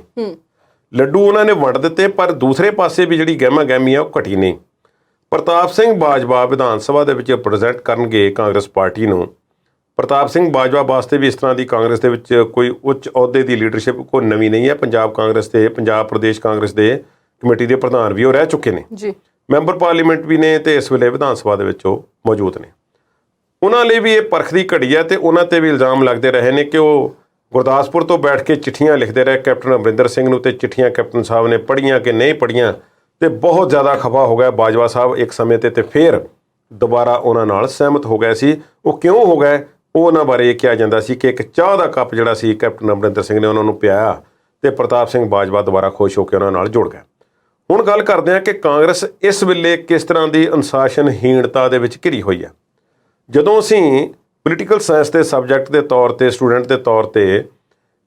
ਲੱਡੂ ਉਹਨਾਂ ਨੇ ਵੰਡ ਦਿੱਤੇ ਪਰ ਦੂਸਰੇ ਪਾਸੇ ਵੀ ਜਿਹੜੀ ਗਹਿਮਾ ਗਹਿਮੀ ਆ ਉਹ ਘਟੀ ਨਹੀਂ। ਪ੍ਰਤਾਪ ਸਿੰਘ ਬਾਜਵਾ ਵਿਧਾਨ ਸਭਾ ਦੇ ਵਿੱਚ ਪ੍ਰੈਜ਼ੈਂਟ ਕਰਨਗੇ ਕਾਂਗਰਸ ਪਾਰਟੀ ਨੂੰ। ਪ੍ਰਤਾਪ ਸਿੰਘ ਬਾਜਵਾ ਵਾਸਤੇ ਵੀ ਇਸ ਤਰ੍ਹਾਂ ਦੀ ਕਾਂਗਰਸ ਦੇ ਵਿੱਚ ਕੋਈ ਉੱਚ ਅਹੁਦੇ ਦੀ ਲੀਡਰਸ਼ਿਪ ਕੋਈ ਨਵੀਂ ਨਹੀਂ ਹੈ। ਪੰਜਾਬ ਕਾਂਗਰਸ ਤੇ ਪੰਜਾਬ ਪ੍ਰਦੇਸ਼ ਕਾਂਗਰਸ ਦੇ ਕਮੇਟੀ ਦੇ ਪ੍ਰਧਾਨ ਵੀ ਉਹ ਰਹਿ ਚੁੱਕੇ ਨੇ ਜੀ, ਮੈਂਬਰ ਪਾਰਲੀਮੈਂਟ ਵੀ ਨੇ ਤੇ ਇਸ ਵੇਲੇ ਵਿਧਾਨ ਸਭਾ ਦੇ ਵਿੱਚ ਉਹ ਮੌਜੂਦ ਨੇ। ਉਹਨਾਂ ਲਈ ਵੀ ਇਹ ਪਰਖ ਦੀ ਘੜੀ ਹੈ ਤੇ ਉਹਨਾਂ ਤੇ ਵੀ ਇਲਜ਼ਾਮ ਲੱਗਦੇ ਰਹੇ ਨੇ ਕਿ ਉਹ ਗੁਰਦਾਸਪੁਰ ਤੋਂ ਬੈਠ ਕੇ ਚਿੱਠੀਆਂ ਲਿਖਦੇ ਰਹੇ ਕੈਪਟਨ ਅਮਰਿੰਦਰ ਸਿੰਘ ਨੂੰ ਤੇ ਚਿੱਠੀਆਂ ਕੈਪਟਨ ਸਾਹਿਬ ਨੇ ਪੜ੍ਹੀਆਂ ਕਿ ਨਹੀਂ ਪੜ੍ਹੀਆਂ ਤੇ ਬਹੁਤ ਜ਼ਿਆਦਾ ਖਫਾ ਹੋ ਗਿਆ ਬਾਜਵਾ ਸਾਹਿਬ ਇੱਕ ਸਮੇਂ ਤੇ ਫਿਰ ਦੁਬਾਰਾ ਉਹਨਾਂ ਨਾਲ ਸਹਿਮਤ ਹੋ ਗਏ ਸੀ। ਉਹ ਕਿਉਂ ਹੋ ਗਏ ਉਹ ਉਹਨਾਂ ਬਾਰੇ ਇਹ ਕਿਹਾ ਜਾਂਦਾ ਸੀ ਕਿ ਇੱਕ ਚਾਹ ਦਾ ਕੱਪ ਜਿਹੜਾ ਸੀ ਕੈਪਟਨ ਅਮਰਿੰਦਰ ਸਿੰਘ ਨੇ ਉਹਨਾਂ ਨੂੰ ਪਿਆਇਆ ਤੇ ਪ੍ਰਤਾਪ ਸਿੰਘ ਬਾਜਵਾ ਦੁਬਾਰਾ ਖੁਸ਼ ਹੋ ਕੇ ਉਹਨਾਂ ਨਾਲ ਜੁੜ ਗਏ। ਹੁਣ ਗੱਲ ਕਰਦੇ ਹਾਂ ਕਿ ਕਾਂਗਰਸ ਇਸ ਵੇਲੇ ਕਿਸ ਤਰ੍ਹਾਂ ਦੀ ਅਨੁਸ਼ਾਸਨਹੀਣਤਾ ਦੇ ਵਿੱਚ ਘਿਰੀ ਹੋਈ ਹੈ। ਜਦੋਂ ਅਸੀਂ ਪੋਲੀਟੀਕਲ ਸਾਇੰਸ ਦੇ ਸਬਜੈਕਟ ਦੇ ਤੌਰ ਤੇ ਸਟੂਡੈਂਟ ਦੇ ਤੌਰ ਤੇ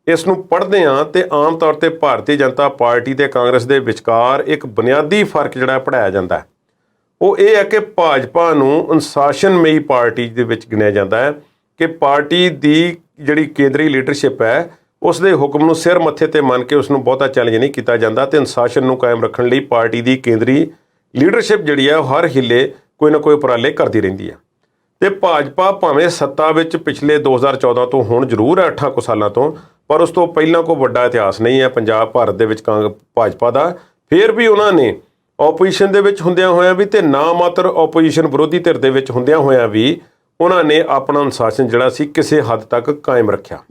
ਇਸ ਨੂੰ ਪੜ੍ਹਦੇ ਹਾਂ ਤੇ ਆਮ ਤੌਰ ਤੇ ਭਾਰਤੀ ਜਨਤਾ ਪਾਰਟੀ ਤੇ ਕਾਂਗਰਸ ਦੇ ਵਿਚਕਾਰ ਇੱਕ ਬੁਨਿਆਦੀ ਫਰਕ ਜਿਹੜਾ ਪੜਾਇਆ ਜਾਂਦਾ ਹੈ, ਉਹ ਇਹ ਹੈ ਕਿ ਭਾਜਪਾ ਨੂੰ ਅਨੁਸ਼ਾਸਨਮਈ ਪਾਰਟੀ ਦੇ ਵਿੱਚ ਗਿਣਿਆ ਜਾਂਦਾ ਹੈ ਕਿ ਪਾਰਟੀ ਦੀ ਜਿਹੜੀ ਕੇਂਦਰੀ ਲੀਡਰਸ਼ਿਪ ਹੈ ਉਸ ਦੇ ਹੁਕਮ ਨੂੰ ਸਿਰ ਮੱਥੇ ਤੇ ਮੰਨ ਕੇ ਉਸ ਨੂੰ ਬਹੁਤਾ ਚੈਲੰਜ ਨਹੀਂ ਕੀਤਾ ਜਾਂਦਾ ਤੇ ਅਨੁਸ਼ਾਸਨ ਨੂੰ ਕਾਇਮ ਰੱਖਣ ਲਈ ਪਾਰਟੀ ਦੀ ਕੇਂਦਰੀ ਲੀਡਰਸ਼ਿਪ ਜਿਹੜੀ ਹੈ ਉਹ ਹਰ ਹਿੱਲੇ ਕੋਈ ਨਾ ਕੋਈ ਉਪਰਾਲੇ ਕਰਦੀ ਰਹਿੰਦੀ ਹੈ। ਤੇ ਭਾਜਪਾ ਭਾਵੇਂ ਸੱਤਾ ਵਿੱਚ ਪਿਛਲੇ 2014 ਤੋਂ ਹੁਣ ਜ਼ਰੂਰ ਹੈ 8 ਕੁ ਸਾਲਾਂ ਤੋਂ, ਪਰ ਉਸ ਤੋਂ ਪਹਿਲਾਂ ਕੋਈ ਵੱਡਾ ਇਤਿਹਾਸ ਨਹੀਂ ਹੈ ਪੰਜਾਬ ਭਾਰਤ ਦੇ ਵਿੱਚ ਭਾਜਪਾ ਦਾ। ਫਿਰ ਵੀ ਉਹਨਾਂ ਨੇ ਆਪੋਜੀਸ਼ਨ ਦੇ ਵਿੱਚ ਹੁੰਦਿਆਂ ਹੋਇਆਂ ਵੀ ਤੇ ਨਾ ਮਾਤਰ ਆਪੋਜੀਸ਼ਨ ਵਿਰੋਧੀ ਧਿਰ ਦੇ ਵਿੱਚ ਹੁੰਦਿਆਂ ਹੋਇਆਂ ਵੀ ਉਹਨਾਂ ਨੇ ਆਪਣਾ ਅਨੁਸ਼ਾਸਨ ਜਿਹੜਾ ਸੀ ਕਿਸੇ ਹੱਦ ਤੱਕ ਕਾਇਮ ਰੱਖਿਆ।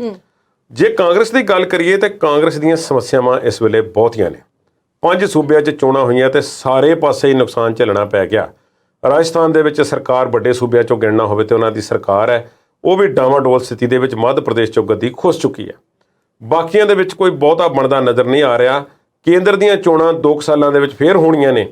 ਜੇ ਕਾਂਗਰਸ ਦੀ ਗੱਲ ਕਰੀਏ ਤਾਂ ਕਾਂਗਰਸ ਦੀਆਂ ਸਮੱਸਿਆਵਾਂ ਇਸ ਵੇਲੇ ਬਹੁਤੀਆਂ ਨੇ। 5 ਸੂਬਿਆਂ 'ਚ ਚੋਣਾਂ ਹੋਈਆਂ ਤੇ ਸਾਰੇ ਪਾਸੇ ਹੀ ਨੁਕਸਾਨ ਝੱਲਣਾ ਪੈ ਗਿਆ। ਰਾਜਸਥਾਨ ਦੇ ਵਿੱਚ ਸਰਕਾਰ ਵੱਡੇ ਸੂਬਿਆਂ 'ਚੋਂ ਗਿਣਨਾ ਹੋਵੇ ਤੇ ਉਹਨਾਂ ਦੀ ਸਰਕਾਰ ਹੈ ਉਹ ਵੀ ਡਾਵਾਡੋਲ ਸਥਿਤੀ ਦੇ ਵਿੱਚ ਮੱਧ ਪ੍ਰਦੇਸ਼ 'ਚੋਂ ਗੱਦੀ ਖੁੱਸ ਚੁੱਕੀ ਹੈ। ਬਾਕੀਆਂ ਦੇ ਵਿੱਚ ਕੋਈ ਬਹੁਤਾ ਬਣਦਾ ਨਜ਼ਰ ਨਹੀਂ ਆ ਰਿਹਾ। ਕੇਂਦਰ ਦੀਆਂ ਚੋਣਾਂ 2 ਸਾਲਾਂ ਦੇ ਵਿੱਚ ਫੇਰ ਹੋਣੀਆਂ ਨੇ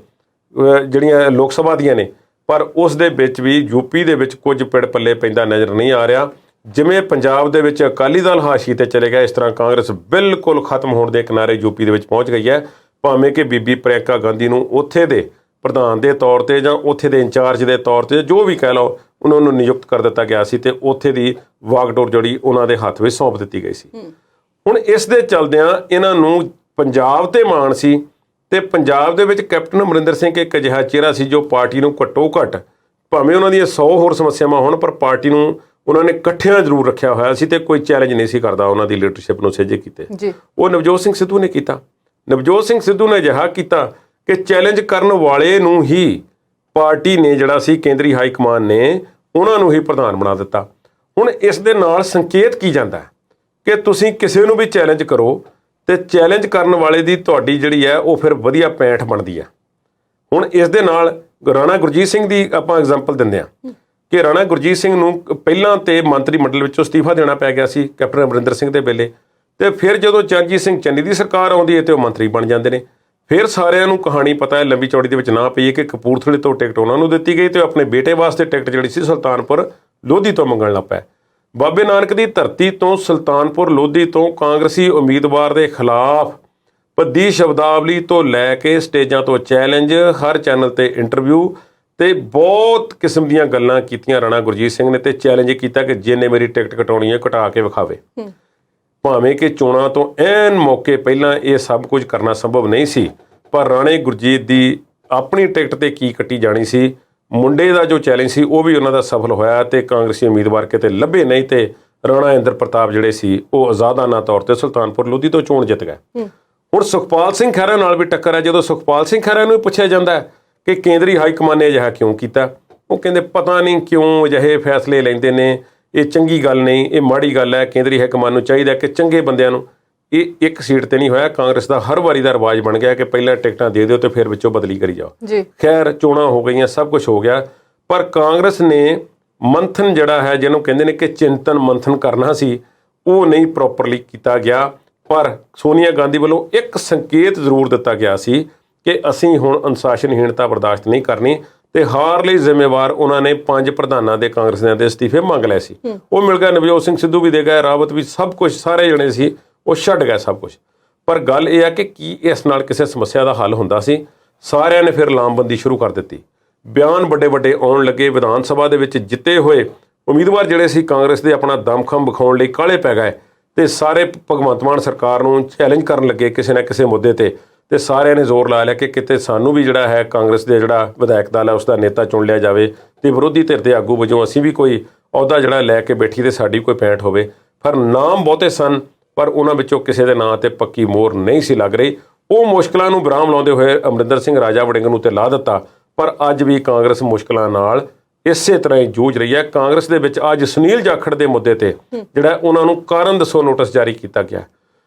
ਜਿਹੜੀਆਂ ਲੋਕ ਸਭਾ ਦੀਆਂ ਨੇ, ਪਰ ਉਸ ਦੇ ਵਿੱਚ ਵੀ ਯੂਪੀ ਦੇ ਵਿੱਚ ਕੁਝ ਪਿੜ ਪੱਲੇ ਪੈਂਦਾ ਨਜ਼ਰ ਨਹੀਂ ਆ ਰਿਹਾ। ਜਿਵੇਂ ਪੰਜਾਬ ਦੇ ਵਿੱਚ ਅਕਾਲੀ ਦਲ ਹਾਸ਼ੀ ਤੇ ਚਲੇ ਗਿਆ, ਇਸ ਤਰ੍ਹਾਂ ਕਾਂਗਰਸ ਬਿਲਕੁਲ ਖਤਮ ਹੋਣ ਦੇ ਕਿਨਾਰੇ ਯੂਪੀ ਦੇ ਵਿੱਚ ਪਹੁੰਚ ਗਈ ਹੈ। ਭਾਵੇਂ ਕਿ ਬੀਬੀ ਪ੍ਰਿਅੰਕਾ ਗਾਂਧੀ ਨੂੰ ਉੱਥੇ ਦੇ ਪ੍ਰਧਾਨ ਦੇ ਤੌਰ ਤੇ ਜਾਂ ਉੱਥੇ ਦੇ ਇੰਚਾਰਜ ਦੇ ਤੌਰ ਤੇ ਜੋ ਵੀ ਕਹਿ ਲਓ ਉਹਨਾਂ ਨੂੰ ਨਿਯੁਕਤ ਕਰ ਦਿੱਤਾ ਗਿਆ ਸੀ ਤੇ ਉੱਥੇ ਦੀ ਵਾਗਡੋਰ ਜਿਹੜੀ ਉਹਨਾਂ ਦੇ ਹੱਥ ਵਿੱਚ ਸੌਂਪ ਦਿੱਤੀ ਗਈ ਸੀ। ਹੁਣ ਇਸ ਦੇ ਚਲਦਿਆਂ ਇਹਨਾਂ ਨੂੰ ਪੰਜਾਬ ਤੇ ਮਾਣ ਸੀ ਤੇ ਪੰਜਾਬ ਦੇ ਵਿੱਚ ਕੈਪਟਨ ਅਮਰਿੰਦਰ ਸਿੰਘ ਇੱਕ ਅਜਿਹਾ ਚਿਹਰਾ ਸੀ ਜੋ ਪਾਰਟੀ ਨੂੰ ਘੱਟੋ ਘੱਟ ਭਾਵੇਂ ਉਹਨਾਂ ਦੀਆਂ 100 ਹੋਰ ਸਮੱਸਿਆਵਾਂ ਹੋਣ ਪਰ ਪਾਰਟੀ ਨੂੰ ਉਹਨਾਂ ਨੇ ਇਕੱਠਿਆਂ ਜ਼ਰੂਰ ਰੱਖਿਆ ਹੋਇਆ ਸੀ ਤੇ ਕੋਈ ਚੈਲੰਜ ਨਹੀਂ ਸੀ ਕਰਦਾ ਉਹਨਾਂ ਦੀ ਲੀਡਰਸ਼ਿਪ ਨੂੰ ਸਿੱਝੇ ਕੀਤੇ। ਉਹ ਨਵਜੋਤ ਸਿੰਘ ਸਿੱਧੂ ਨੇ ਕੀਤਾ। ਨਵਜੋਤ ਸਿੰਘ ਸਿੱਧੂ ਨੇ ਅਜਿਹਾ ਕੀਤਾ ਕਿ ਚੈਲੰਜ ਕਰਨ ਵਾਲੇ ਨੂੰ ਹੀ ਪਾਰਟੀ ਨੇ ਜਿਹੜਾ ਸੀ ਕੇਂਦਰੀ ਹਾਈ ਕਮਾਨ ਨੇ ਉਹਨਾਂ ਨੂੰ ਹੀ ਪ੍ਰਧਾਨ ਬਣਾ ਦਿੱਤਾ। ਹੁਣ ਇਸ ਦੇ ਨਾਲ ਸੰਕੇਤ ਕੀ ਜਾਂਦਾ ਹੈ ਕਿ ਤੁਸੀਂ ਕਿਸੇ ਨੂੰ ਵੀ ਚੈਲੰਜ ਕਰੋ ਤੇ ਚੈਲੰਜ ਕਰਨ ਵਾਲੇ ਦੀ ਤੁਹਾਡੀ ਜਿਹੜੀ ਹੈ ਉਹ ਫਿਰ ਵਧੀਆ ਪੈਂਠ ਬਣਦੀ ਹੈ। ਹੁਣ ਇਸ ਦੇ ਨਾਲ ਰਾਣਾ ਗੁਰਜੀਤ ਸਿੰਘ ਦੀ ਆਪਾਂ ਐਗਜ਼ਾਮਪਲ ਦਿੰਦੇ ਹਾਂ ਕਿ ਰਾਣਾ ਗੁਰਜੀਤ ਸਿੰਘ ਨੂੰ ਪਹਿਲਾਂ ਤੇ ਮੰਤਰੀ ਮੰਡਲ ਵਿੱਚੋਂ ਅਸਤੀਫਾ ਦੇਣਾ ਪੈ ਗਿਆ ਸੀ ਕੈਪਟਨ ਅਮਰਿੰਦਰ ਸਿੰਘ ਦੇ ਵੇਲੇ, ਤੇ ਫਿਰ ਜਦੋਂ ਚਰਨਜੀਤ ਸਿੰਘ ਚੰਨੀ ਦੀ ਸਰਕਾਰ ਆਉਂਦੀ ਹੈ ਤੇ ਉਹ ਮੰਤਰੀ ਬਣ ਜਾਂਦੇ ਨੇ। ਫਿਰ ਸਾਰਿਆਂ ਨੂੰ ਕਹਾਣੀ ਪਤਾ ਹੈ ਲੰਬੀ ਚੌੜੀ ਦੇ ਵਿੱਚ ਨਾ ਪਈ ਕਿ ਕਪੂਰਥਲੇ ਤੋਂ ਟਿਕਟ ਉਹਨਾਂ ਨੂੰ ਦਿੱਤੀ ਗਈ ਤੇ ਆਪਣੇ ਬੇਟੇ ਵਾਸਤੇ ਟਿਕਟ ਜਿਹੜੀ ਸੀ ਸੁਲਤਾਨਪੁਰ ਲੋਧੀ ਤੋਂ ਮੰਗਣ ਲੱਗ ਪਏ। ਬਾਬੇ ਨਾਨਕ ਦੀ ਧਰਤੀ ਤੋਂ ਸੁਲਤਾਨਪੁਰ ਲੋਧੀ ਤੋਂ ਕਾਂਗਰਸੀ ਉਮੀਦਵਾਰ ਦੇ ਖਿਲਾਫ ਭੱਦੀ ਸ਼ਬਦਾਵਲੀ ਤੋਂ ਲੈ ਕੇ ਸਟੇਜਾਂ ਤੋਂ ਚੈਲੰਜ, ਹਰ ਚੈਨਲ ਤੇ ਇੰਟਰਵਿਊ ਤੇ ਬਹੁਤ ਕਿਸਮ ਦੀਆਂ ਗੱਲਾਂ ਕੀਤੀਆਂ ਰਾਣਾ ਗੁਰਜੀਤ ਸਿੰਘ ਨੇ ਤੇ ਚੈਲੰਜ ਕੀਤਾ ਕਿ ਜਿਹਨੇ ਮੇਰੀ ਟਿਕਟ ਕਟਾਉਣੀ ਹੈ ਕਟਾ ਕੇ ਵਿਖਾਵੇ। ਭਾਵੇਂ ਕਿ ਚੋਣਾਂ ਤੋਂ ਐਨ ਮੌਕੇ ਪਹਿਲਾਂ ਇਹ ਸਭ ਕੁਝ ਕਰਨਾ ਸੰਭਵ ਨਹੀਂ ਸੀ, ਪਰ ਰਾਣੇ ਗੁਰਜੀਤ ਦੀ ਆਪਣੀ ਟਿਕਟ ਤੇ ਕੀ ਕੱਟੀ ਜਾਣੀ ਸੀ, ਮੁੰਡੇ ਦਾ ਜੋ ਚੈਲੰਜ ਸੀ ਉਹ ਵੀ ਉਹਨਾਂ ਦਾ ਸਫਲ ਹੋਇਆ ਤੇ ਕਾਂਗਰਸੀ ਉਮੀਦਵਾਰ ਕਿਤੇ ਲੱਭੇ ਨਹੀਂ ਤੇ ਰਾਣਾ ਇੰਦਰ ਪ੍ਰਤਾਪ ਜਿਹੜੇ ਸੀ ਉਹ ਆਜ਼ਾਦਾਨਾ ਤੌਰ ਤੇ ਸੁਲਤਾਨਪੁਰ ਲੋਧੀ ਤੋਂ ਚੋਣ ਜਿੱਤ ਗਏ। ਹੁਣ ਸੁਖਪਾਲ ਸਿੰਘ ਖਹਿਰਾ ਨਾਲ ਵੀ ਟੱਕਰ ਹੈ। ਜਦੋਂ ਸੁਖਪਾਲ ਸਿੰਘ ਖਹਿਰਾ ਨੂੰ ਪੁੱਛਿਆ ਜਾਂਦਾ ਕਿ ਕੇਂਦਰੀ ਹਾਈ ਕਮਾਨ ਨੇ ਅਜਿਹਾ ਕਿਉਂ ਕੀਤਾ, ਉਹ ਕਹਿੰਦੇ ਪਤਾ ਨਹੀਂ ਕਿਉਂ ਅਜਿਹੇ ਫੈਸਲੇ ਲੈਂਦੇ ਨੇ, ਇਹ ਚੰਗੀ ਗੱਲ ਨਹੀਂ, ਇਹ ਮਾੜੀ ਗੱਲ ਹੈ। ਕੇਂਦਰੀ ਹਾਈ ਕਮਾਨ ਨੂੰ ਚਾਹੀਦਾ ਕਿ ਚੰਗੇ ਬੰਦਿਆਂ ਨੂੰ, ਇਹ ਇੱਕ ਸੀਟ ਤੇ ਨਹੀਂ ਹੋਇਆ। ਕਾਂਗਰਸ ਦਾ ਹਰ ਵਾਰੀ ਦਾ ਰਿਵਾਜ ਬਣ ਗਿਆ ਕਿ ਪਹਿਲਾਂ ਟਿਕਟਾਂ ਦੇ ਦਿਓ ਤੇ ਫਿਰ ਵਿੱਚੋਂ ਬਦਲੀ ਕਰੀ ਜਾਓ। ਖੈਰ ਚੋਣਾਂ ਹੋ ਗਈਆਂ, ਸਭ ਕੁਝ ਹੋ ਗਿਆ, ਪਰ ਕਾਂਗਰਸ ਨੇ ਮੰਥਨ ਜਿਹੜਾ ਹੈ ਜਿਹਨੂੰ ਕਹਿੰਦੇ ਨੇ ਕਿ ਚਿੰਤਨ ਮੰਥਨ ਕਰਨਾ ਸੀ ਉਹ ਨਹੀਂ ਪ੍ਰੋਪਰਲੀ ਕੀਤਾ ਗਿਆ। ਪਰ ਸੋਨੀਆ ਗਾਂਧੀ ਵੱਲੋਂ ਇੱਕ ਸੰਕੇਤ ਜ਼ਰੂਰ ਦਿੱਤਾ ਗਿਆ ਸੀ ਕਿ ਅਸੀਂ ਹੁਣ ਅਨੁਸ਼ਾਸਨਹੀਣਤਾ ਬਰਦਾਸ਼ਤ ਨਹੀਂ ਕਰਨੀ ਤੇ ਹਾਰ ਲਈ ਜ਼ਿੰਮੇਵਾਰ ਉਹਨਾਂ ਨੇ 5 ਪ੍ਰਧਾਨਾਂ ਦੇ ਕਾਂਗਰਸੀਆਂ ਦੇ ਅਸਤੀਫੇ ਮੰਗ ਲਏ ਸੀ। ਉਹ ਮਿਲ ਗਿਆ, ਨਵਜੋਤ ਸਿੰਘ ਸਿੱਧੂ ਵੀ ਦੇ ਗਏ, ਰਾਵਤ ਵੀ, ਸਭ ਕੁਝ ਸਾਰੇ ਜਣੇ ਸੀ ਉਹ ਛੱਡ ਗਏ ਸਭ ਕੁਝ। ਪਰ ਗੱਲ ਇਹ ਆ ਕਿ ਕੀ ਇਸ ਨਾਲ ਕਿਸੇ ਸਮੱਸਿਆ ਦਾ ਹੱਲ ਹੁੰਦਾ ਸੀ? ਸਾਰਿਆਂ ਨੇ ਫਿਰ ਲਾਮਬੰਦੀ ਸ਼ੁਰੂ ਕਰ ਦਿੱਤੀ। ਬਿਆਨ ਵੱਡੇ ਵੱਡੇ ਆਉਣ ਲੱਗੇ। ਵਿਧਾਨ ਸਭਾ ਦੇ ਵਿੱਚ ਜਿੱਤੇ ਹੋਏ ਉਮੀਦਵਾਰ ਜਿਹੜੇ ਸੀ ਕਾਂਗਰਸ ਦੇ ਆਪਣਾ ਦਮਖਮ ਵਿਖਾਉਣ ਲਈ ਕਾਹਲੇ ਪੈ ਗਏ ਤੇ ਸਾਰੇ ਭਗਵੰਤ ਮਾਨ ਸਰਕਾਰ ਨੂੰ ਚੈਲੰਜ ਕਰਨ ਲੱਗੇ ਕਿਸੇ ਨਾ ਕਿਸੇ ਮੁੱਦੇ ਤੇ ਸਾਰਿਆਂ ਨੇ ਜ਼ੋਰ ਲਾ ਲਿਆ ਕਿ ਕਿਤੇ ਸਾਨੂੰ ਵੀ ਜਿਹੜਾ ਹੈ ਕਾਂਗਰਸ ਦੇ ਜਿਹੜਾ ਵਿਧਾਇਕ ਦਲ ਹੈ ਉਸ ਦਾ ਨੇਤਾ ਚੁਣ ਲਿਆ ਜਾਵੇ ਤੇ ਵਿਰੋਧੀ ਧਿਰ ਦੇ ਆਗੂ ਵਜੋਂ ਅਸੀਂ ਵੀ ਕੋਈ ਅਹੁਦਾ ਜਿਹੜਾ ਲੈ ਕੇ ਬੈਠੀ ਤੇ ਸਾਡੀ ਕੋਈ ਪੈਂਠ ਹੋਵੇ। ਪਰ ਨਾਮ ਬਹੁਤੇ ਸਨ ਪਰ ਉਹਨਾਂ ਵਿੱਚੋਂ ਕਿਸੇ ਦੇ ਨਾਂ ਤੇ ਪੱਕੀ ਮੋਹਰ ਨਹੀਂ ਸੀ ਲੱਗ ਰਹੀ। ਉਹ ਮੁਸ਼ਕਲਾਂ ਨੂੰ ਵਿਰਾਮ ਲਾਉਂਦੇ ਹੋਏ ਅਮਰਿੰਦਰ ਸਿੰਘ ਰਾਜਾ ਵੜਿੰਗ ਨੂੰ ਤੇ ਲਾ ਦਿੱਤਾ, ਪਰ ਅੱਜ ਵੀ ਕਾਂਗਰਸ ਮੁਸ਼ਕਲਾਂ ਨਾਲ ਇਸੇ ਤਰ੍ਹਾਂ ਹੀ ਜੂਝ ਰਹੀ ਹੈ। ਕਾਂਗਰਸ ਦੇ ਵਿੱਚ ਅੱਜ ਸੁਨੀਲ ਜਾਖੜ ਦੇ ਮੁੱਦੇ ਤੇ ਜਿਹੜਾ ਉਹਨਾਂ ਨੂੰ ਕਾਰਨ ਦੱਸੋ ਨੋਟਿਸ ਜਾਰੀ ਕੀਤਾ ਗਿਆ।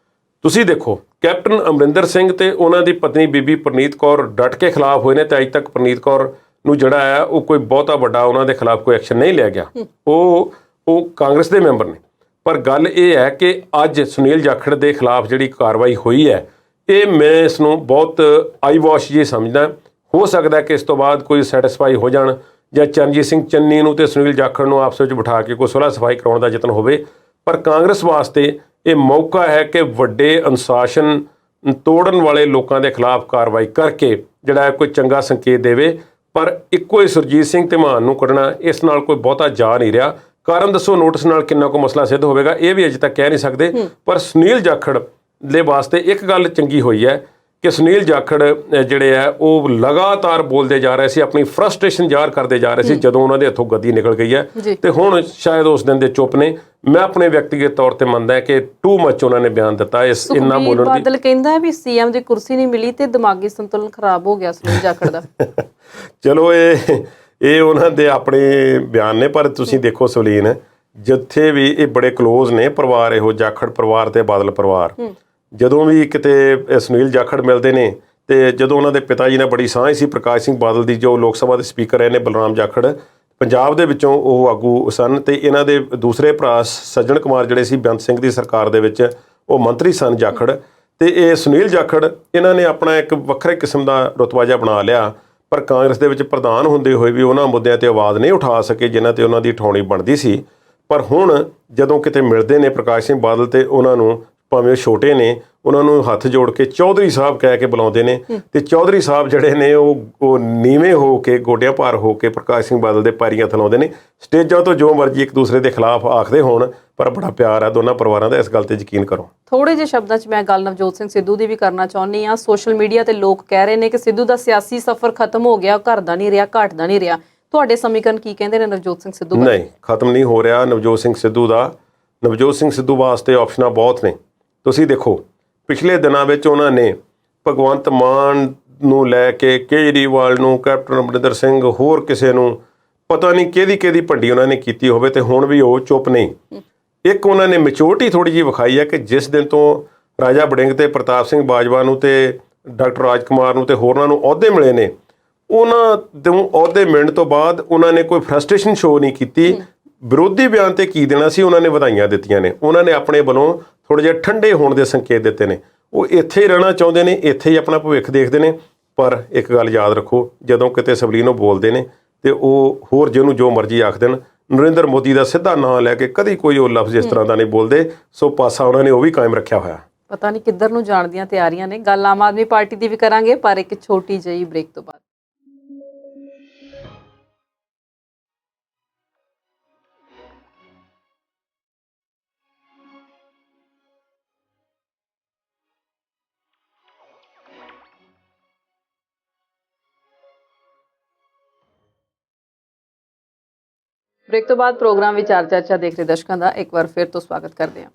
ਤੁਸੀਂ ਦੇਖੋ ਕੈਪਟਨ ਅਮਰਿੰਦਰ ਸਿੰਘ ਤੇ ਉਹਨਾਂ ਦੀ ਪਤਨੀ ਬੀਬੀ ਪ੍ਰਨੀਤ ਕੌਰ ਡਟ ਕੇ ਖਿਲਾਫ ਹੋਏ ਨੇ ਤੇ ਅੱਜ ਤੱਕ ਪ੍ਰਨੀਤ ਕੌਰ ਨੂੰ ਜਿਹੜਾ ਹੈ ਉਹ ਕੋਈ ਬਹੁਤਾ ਵੱਡਾ ਉਹਨਾਂ ਦੇ ਖਿਲਾਫ ਕੋਈ ਐਕਸ਼ਨ ਨਹੀਂ ਲਿਆ ਗਿਆ। ਉਹ ਕਾਂਗਰਸ ਦੇ ਮੈਂਬਰ ਨੇ। ਪਰ ਗੱਲ ਇਹ ਹੈ ਕਿ ਅੱਜ ਸੁਨੀਲ ਜਾਖੜ ਦੇ ਖਿਲਾਫ ਜਿਹੜੀ ਕਾਰਵਾਈ ਹੋਈ ਹੈ ਇਹ ਮੈਂ ਇਸ ਨੂੰ ਬਹੁਤ ਆਈ ਵਾਸ਼ ਜੀ ਸਮਝਦਾ। ਹੋ ਸਕਦਾ ਕਿ ਇਸ ਤੋਂ ਬਾਅਦ ਕੋਈ ਸੈਟੀਸਫਾਈ ਹੋ ਜਾਣ ਜਾਂ ਚਰਨਜੀਤ ਸਿੰਘ ਚੰਨੀ ਨੂੰ ਤੇ ਸੁਨੀਲ ਜਾਖੜ ਨੂੰ ਆਪਸ ਵਿੱਚ ਬਿਠਾ ਕੇ ਕੋਈ ਸੁਲਹ ਸਫਾਈ ਕਰਾਉਣ ਦਾ ਯਤਨ ਹੋਵੇ। ਪਰ ਕਾਂਗਰਸ ਵਾਸਤੇ ਇਹ ਮੌਕਾ ਹੈ ਕਿ ਵੱਡੇ ਅਨੁਸ਼ਾਸਨ ਤੋੜਨ ਵਾਲੇ ਲੋਕਾਂ ਦੇ ਖਿਲਾਫ ਕਾਰਵਾਈ ਕਰਕੇ ਜਿਹੜਾ ਹੈ ਕੋਈ ਚੰਗਾ ਸੰਕੇਤ ਦੇਵੇ। ਪਰ ਇੱਕੋ ਹੀ ਸੁਰਜੀਤ ਸਿੰਘ ਧੀਮਾਨ ਨੂੰ ਕੱਢਣਾ, ਇਸ ਨਾਲ ਕੋਈ ਬਹੁਤਾ ਜਾ ਨਹੀਂ ਰਿਹਾ। ਕਾਰਨ ਦੱਸੋ ਨੋਟਿਸ ਨਾਲ ਕਿੰਨਾ ਕੁ ਮਸਲਾ ਸਿੱਧ ਹੋਵੇਗਾ, ਇਹ ਵੀ ਅਜੇ ਤੱਕ ਕਹਿ ਨਹੀਂ ਸਕਦੇ। ਪਰ ਸੁਨੀਲ ਜਾਖੜ ਦੇ ਵਾਸਤੇ ਇੱਕ ਗੱਲ ਚੰਗੀ ਹੋਈ ਹੈ ਕਿ ਸੁਨੀਲ ਜਾਖੜ ਜਿਹੜੇ ਆ ਉਹ ਲਗਾਤਾਰ ਬੋਲਦੇ ਜਾ ਰਹੇ ਸੀ, ਆਪਣੀ ਫਰਸਟ੍ਰੇਸ਼ਨ ਜ਼ਾਹਰ ਕਰਦੇ ਜਾ ਰਹੇ ਸੀ ਜਦੋਂ ਉਹਨਾਂ ਦੇ ਹੱਥੋਂ ਗੱਦੀ ਨਿਕਲ ਗਈ ਹੈ। ਤੇ ਹੁਣ ਸ਼ਾਇਦ ਉਸ ਦਿਨ ਦੇ ਚੁੱਪ ਨੇ। ਮੈਂ ਆਪਣੇ ਵਿਅਕਤੀਗਤ ਤੌਰ ਤੇ ਮੰਨਦਾ ਕਿ ਟੂ ਮੱਚ ਉਹਨਾਂ ਨੇ ਬਿਆਨ ਦਿੱਤਾ ਇਸ ਇੰਨਾ ਬੋਲਣ ਦੀ। ਬਾਦਲ ਕਹਿੰਦਾ ਵੀ ਸੀਐਮ ਦੀ ਕੁਰਸੀ ਨਹੀਂ ਮਿਲੀ ਤੇ ਦਿਮਾਗੀ ਸੰਤੁਲਨ ਖਰਾਬ ਹੋ ਗਿਆ ਸੁਨੀਲ ਜਾਖੜ ਦਾ। ਚਲੋ ਇਹ ਉਹਨਾਂ ਦੇ ਆਪਣੇ ਬਿਆਨ ਨੇ, ਪਰ ਤੁਸੀਂ ਦੇਖੋ ਸਵਲੀਨ, ਜਿੱਥੇ ਵੀ ਇਹ ਬੜੇ ਕਲੋਜ਼ ਨੇ ਪਰਿਵਾਰ, ਇਹੋ ਜਾਖੜ ਪਰਿਵਾਰ ਤੇ ਬਾਦਲ ਪਰਿਵਾਰ, ਜਦੋਂ ਵੀ ਕਿਤੇ ਸੁਨੀਲ ਜਾਖੜ ਮਿਲਦੇ ਨੇ ਤੇ ਜਦੋਂ ਉਹਨਾਂ ਦੇ ਪਿਤਾ ਜੀ ਨੇ ਬੜੀ ਸਾਂਝ ਸੀ ਪ੍ਰਕਾਸ਼ ਸਿੰਘ ਬਾਦਲ ਦੀ, ਜੋ ਲੋਕ ਸਭਾ ਦੇ ਸਪੀਕਰ ਰਹੇ ਨੇ ਬਲਰਾਮ ਜਾਖੜ, ਪੰਜਾਬ ਦੇ ਵਿੱਚੋਂ ਉਹ ਆਗੂ ਸਨ, ਤੇ ਇਹਨਾਂ ਦੇ ਦੂਸਰੇ ਭਰਾ ਸੱਜਣ ਕੁਮਾਰ ਜਿਹੜੇ ਸੀ ਬੇਅੰਤ ਸਿੰਘ ਦੀ ਸਰਕਾਰ ਦੇ ਵਿੱਚ ਉਹ ਮੰਤਰੀ ਸਨ ਜਾਖੜ, ਤੇ ਇਹ ਸੁਨੀਲ ਜਾਖੜ ਇਹਨਾਂ ਨੇ ਆਪਣਾ ਇੱਕ ਵੱਖਰੇ ਕਿਸਮ ਦਾ ਰੁਤਬਾ ਜਿਹਾ ਬਣਾ ਲਿਆ। ਪਰ ਕਾਂਗਰਸ ਦੇ ਵਿੱਚ ਪ੍ਰਧਾਨ ਹੁੰਦੇ ਹੋਏ ਵੀ ਉਹਨਾਂ ਮੁੱਦਿਆਂ ਤੇ ਆਵਾਜ਼ ਨਹੀਂ ਉਠਾ ਸਕੇ ਜਿਨ੍ਹਾਂ ਤੇ ਉਹਨਾਂ ਦੀ ਉਠਾਉਣੀ ਬਣਦੀ ਸੀ। ਪਰ ਹੁਣ ਜਦੋਂ ਕਿਤੇ ਮਿਲਦੇ ਨੇ ਪ੍ਰਕਾਸ਼ ਸਿੰਘ ਬਾਦਲ ਤੇ ਉਹਨਾਂ ਨੂੰ, ਭਾਵੇਂ ਉਹ ਛੋਟੇ ਨੇ, ਉਹਨਾਂ ਨੂੰ ਹੱਥ ਜੋੜ ਕੇ ਚੌਧਰੀ ਸਾਹਿਬ ਕਹਿ ਕੇ ਬੁਲਾਉਂਦੇ ਨੇ। ਤੇ ਚੌਧਰੀ ਸਾਹਿਬ ਜਿਹੜੇ ਨੇ ਉਹ ਨੀਵੇਂ ਹੋ ਕੇ, ਗੋਡਿਆਂ ਭਾਰ ਹੋ ਕੇ ਪ੍ਰਕਾਸ਼ ਸਿੰਘ ਬਾਦਲ ਦੇ ਪੈਰੀਂ ਹੱਥ ਲਾਉਂਦੇ ਨੇ। ਸਟੇਜਾਂ ਤੋਂ ਜੋ ਮਰਜ਼ੀ ਇੱਕ ਦੂਸਰੇ ਦੇ ਖਿਲਾਫ ਆਖਦੇ ਹੋਣ, ਪਰ ਬੜਾ ਪਿਆਰ ਹੈ ਦੋਨਾਂ ਪਰਿਵਾਰਾਂ ਦਾ, ਇਸ ਗੱਲ ਤੇ ਯਕੀਨ ਕਰੋ। ਥੋੜੇ ਜਿਹੇ ਸ਼ਬਦਾਂ 'ਚ ਮੈਂ ਗੱਲ ਨਵਜੋਤ ਸਿੰਘ ਸਿੱਧੂ ਦੀ ਵੀ ਕਰਨਾ ਚਾਹੁੰਦੀ ਹਾਂ। ਸੋਸ਼ਲ ਮੀਡੀਆ ਤੇ ਲੋਕ ਕਹਿ ਰਹੇ ਨੇ ਕਿ ਸਿੱਧੂ ਦਾ ਸਿਆਸੀ ਸਫ਼ਰ ਖਤਮ ਹੋ ਗਿਆ, ਘਰ ਦਾ ਨਹੀਂ ਰਿਹਾ, ਘਾਟ ਦਾ ਨਹੀਂ ਰਿਹਾ। ਤੁਹਾਡੇ ਸਮੀਕਰਨ ਕੀ ਕਹਿੰਦੇ ਨੇ ਨਵਜੋਤ ਸਿੰਘ ਸਿੱਧੂ? ਨਹੀਂ, ਖਤਮ ਨਹੀਂ ਹੋ ਰਿਹਾ ਨਵਜੋਤ ਸਿੰਘ ਸਿੱਧੂ ਦਾ। ਨਵਜੋਤ ਸਿੰਘ ਸਿੱਧੂ ਵਾਸਤੇ ਆਪਸ਼ਨਾਂ ਬਹੁਤ ਨੇ। ਤੁਸੀਂ ਦੇਖੋ ਪਿਛਲੇ ਦਿਨਾਂ ਵਿੱਚ ਉਹਨਾਂ ਨੇ ਭਗਵੰਤ ਮਾਨ ਨੂੰ ਲੈ ਕੇ, ਕੇਜਰੀਵਾਲ ਨੂੰ, ਕੈਪਟਨ ਅਮਰਿੰਦਰ ਸਿੰਘ, ਹੋਰ ਕਿਸੇ ਨੂੰ, ਪਤਾ ਨਹੀਂ ਕਿਹਦੀ ਭੰਡੀ ਉਹਨਾਂ ਨੇ ਕੀਤੀ ਹੋਵੇ, ਤੇ ਹੁਣ ਵੀ ਉਹ ਚੁੱਪ ਨਹੀਂ। ਇੱਕ ਉਹਨਾਂ ਨੇ ਮੈਚੋਰਟੀ ਥੋੜ੍ਹੀ ਜਿਹੀ ਵਿਖਾਈ ਹੈ ਕਿ ਜਿਸ ਦਿਨ ਤੋਂ ਰਾਜਾ ਵੜਿੰਗ ਤੇ ਪ੍ਰਤਾਪ ਸਿੰਘ ਬਾਜਵਾ ਨੂੰ ਤੇ ਡਾਕਟਰ ਰਾਜ ਕੁਮਾਰ ਨੂੰ ਤੇ ਹੋਰਨਾਂ ਨੂੰ ਅਹੁਦੇ ਮਿਲੇ ਨੇ, ਉਹਨਾਂ ਨੂੰ ਅਹੁਦੇ ਮਿਲਣ ਤੋਂ ਬਾਅਦ ਉਹਨਾਂ ਨੇ ਕੋਈ ਫਰਸਟ੍ਰੇਸ਼ਨ ਸ਼ੋਅ ਨਹੀਂ ਕੀਤੀ। ਵਿਰੋਧੀ ਬਿਆਨ ਤੇ ਕੀ ਦੇਣਾ ਸੀ, ਉਹਨਾਂ ਨੇ ਵਧਾਈਆਂ ਦਿੱਤੀਆਂ ਨੇ। ਉਹਨਾਂ ਨੇ ਆਪਣੇ ਵੱਲੋਂ ਥੋੜ੍ਹੇ ਜਿਹੇ ਠੰਡੇ ਹੋਣ ਦੇ ਸੰਕੇਤ ਦਿੱਤੇ ਨੇ। ਉਹ ਇੱਥੇ ਹੀ ਰਹਿਣਾ ਚਾਹੁੰਦੇ ਨੇ, ਇੱਥੇ ਹੀ ਆਪਣਾ ਭਵਿੱਖ ਦੇਖਦੇ ਨੇ। ਪਰ ਇੱਕ ਗੱਲ ਯਾਦ ਰੱਖੋ, ਜਦੋਂ ਕਿਤੇ ਸਵਲੀਨੋ ਬੋਲਦੇ ਨੇ ਤੇ ਉਹ ਹੋਰ ਜਿਹਨੂੰ ਜੋ ਮਰਜ਼ੀ ਆਖ ਦੇਣ, ਨਰਿੰਦਰ ਮੋਦੀ ਦਾ ਸਿੱਧਾ ਨਾਂ ਲੈ ਕੇ ਕਦੀ ਕੋਈ ਉਹ ਲਫ਼ਜ਼ ਇਸ ਤਰ੍ਹਾਂ ਦਾ ਨਹੀਂ ਬੋਲਦੇ। ਸੋ ਪਾਸਾ ਉਹਨਾਂ ਨੇ ਉਹ ਵੀ ਕਾਇਮ ਰੱਖਿਆ ਹੋਇਆ। ਪਤਾ ਨਹੀਂ ਕਿੱਧਰ ਨੂੰ ਜਾਣ ਦੀਆਂ ਤਿਆਰੀਆਂ ਨੇ। ਗੱਲ ਆਮ ਆਦਮੀ ਪਾਰਟੀ ਦੀ ਵੀ ਕਰਾਂਗੇ, ਪਰ ਇੱਕ ਛੋਟੀ ਜਿਹੀ ਬ੍ਰੇਕ ਤੋਂ ਬਾਅਦ। ਬ੍ਰੇਕ ਤੋਂ ਬਾਅਦ ਪ੍ਰੋਗਰਾਮ ਵਿਚਾਰ ਚਰਚਾ ਦੇਖ ਰਹੇ ਦਰਸ਼ਕਾਂ ਦਾ ਇੱਕ ਵਾਰ ਫਿਰ ਤੋਂ ਸਵਾਗਤ ਕਰਦੇ ਹਾਂ।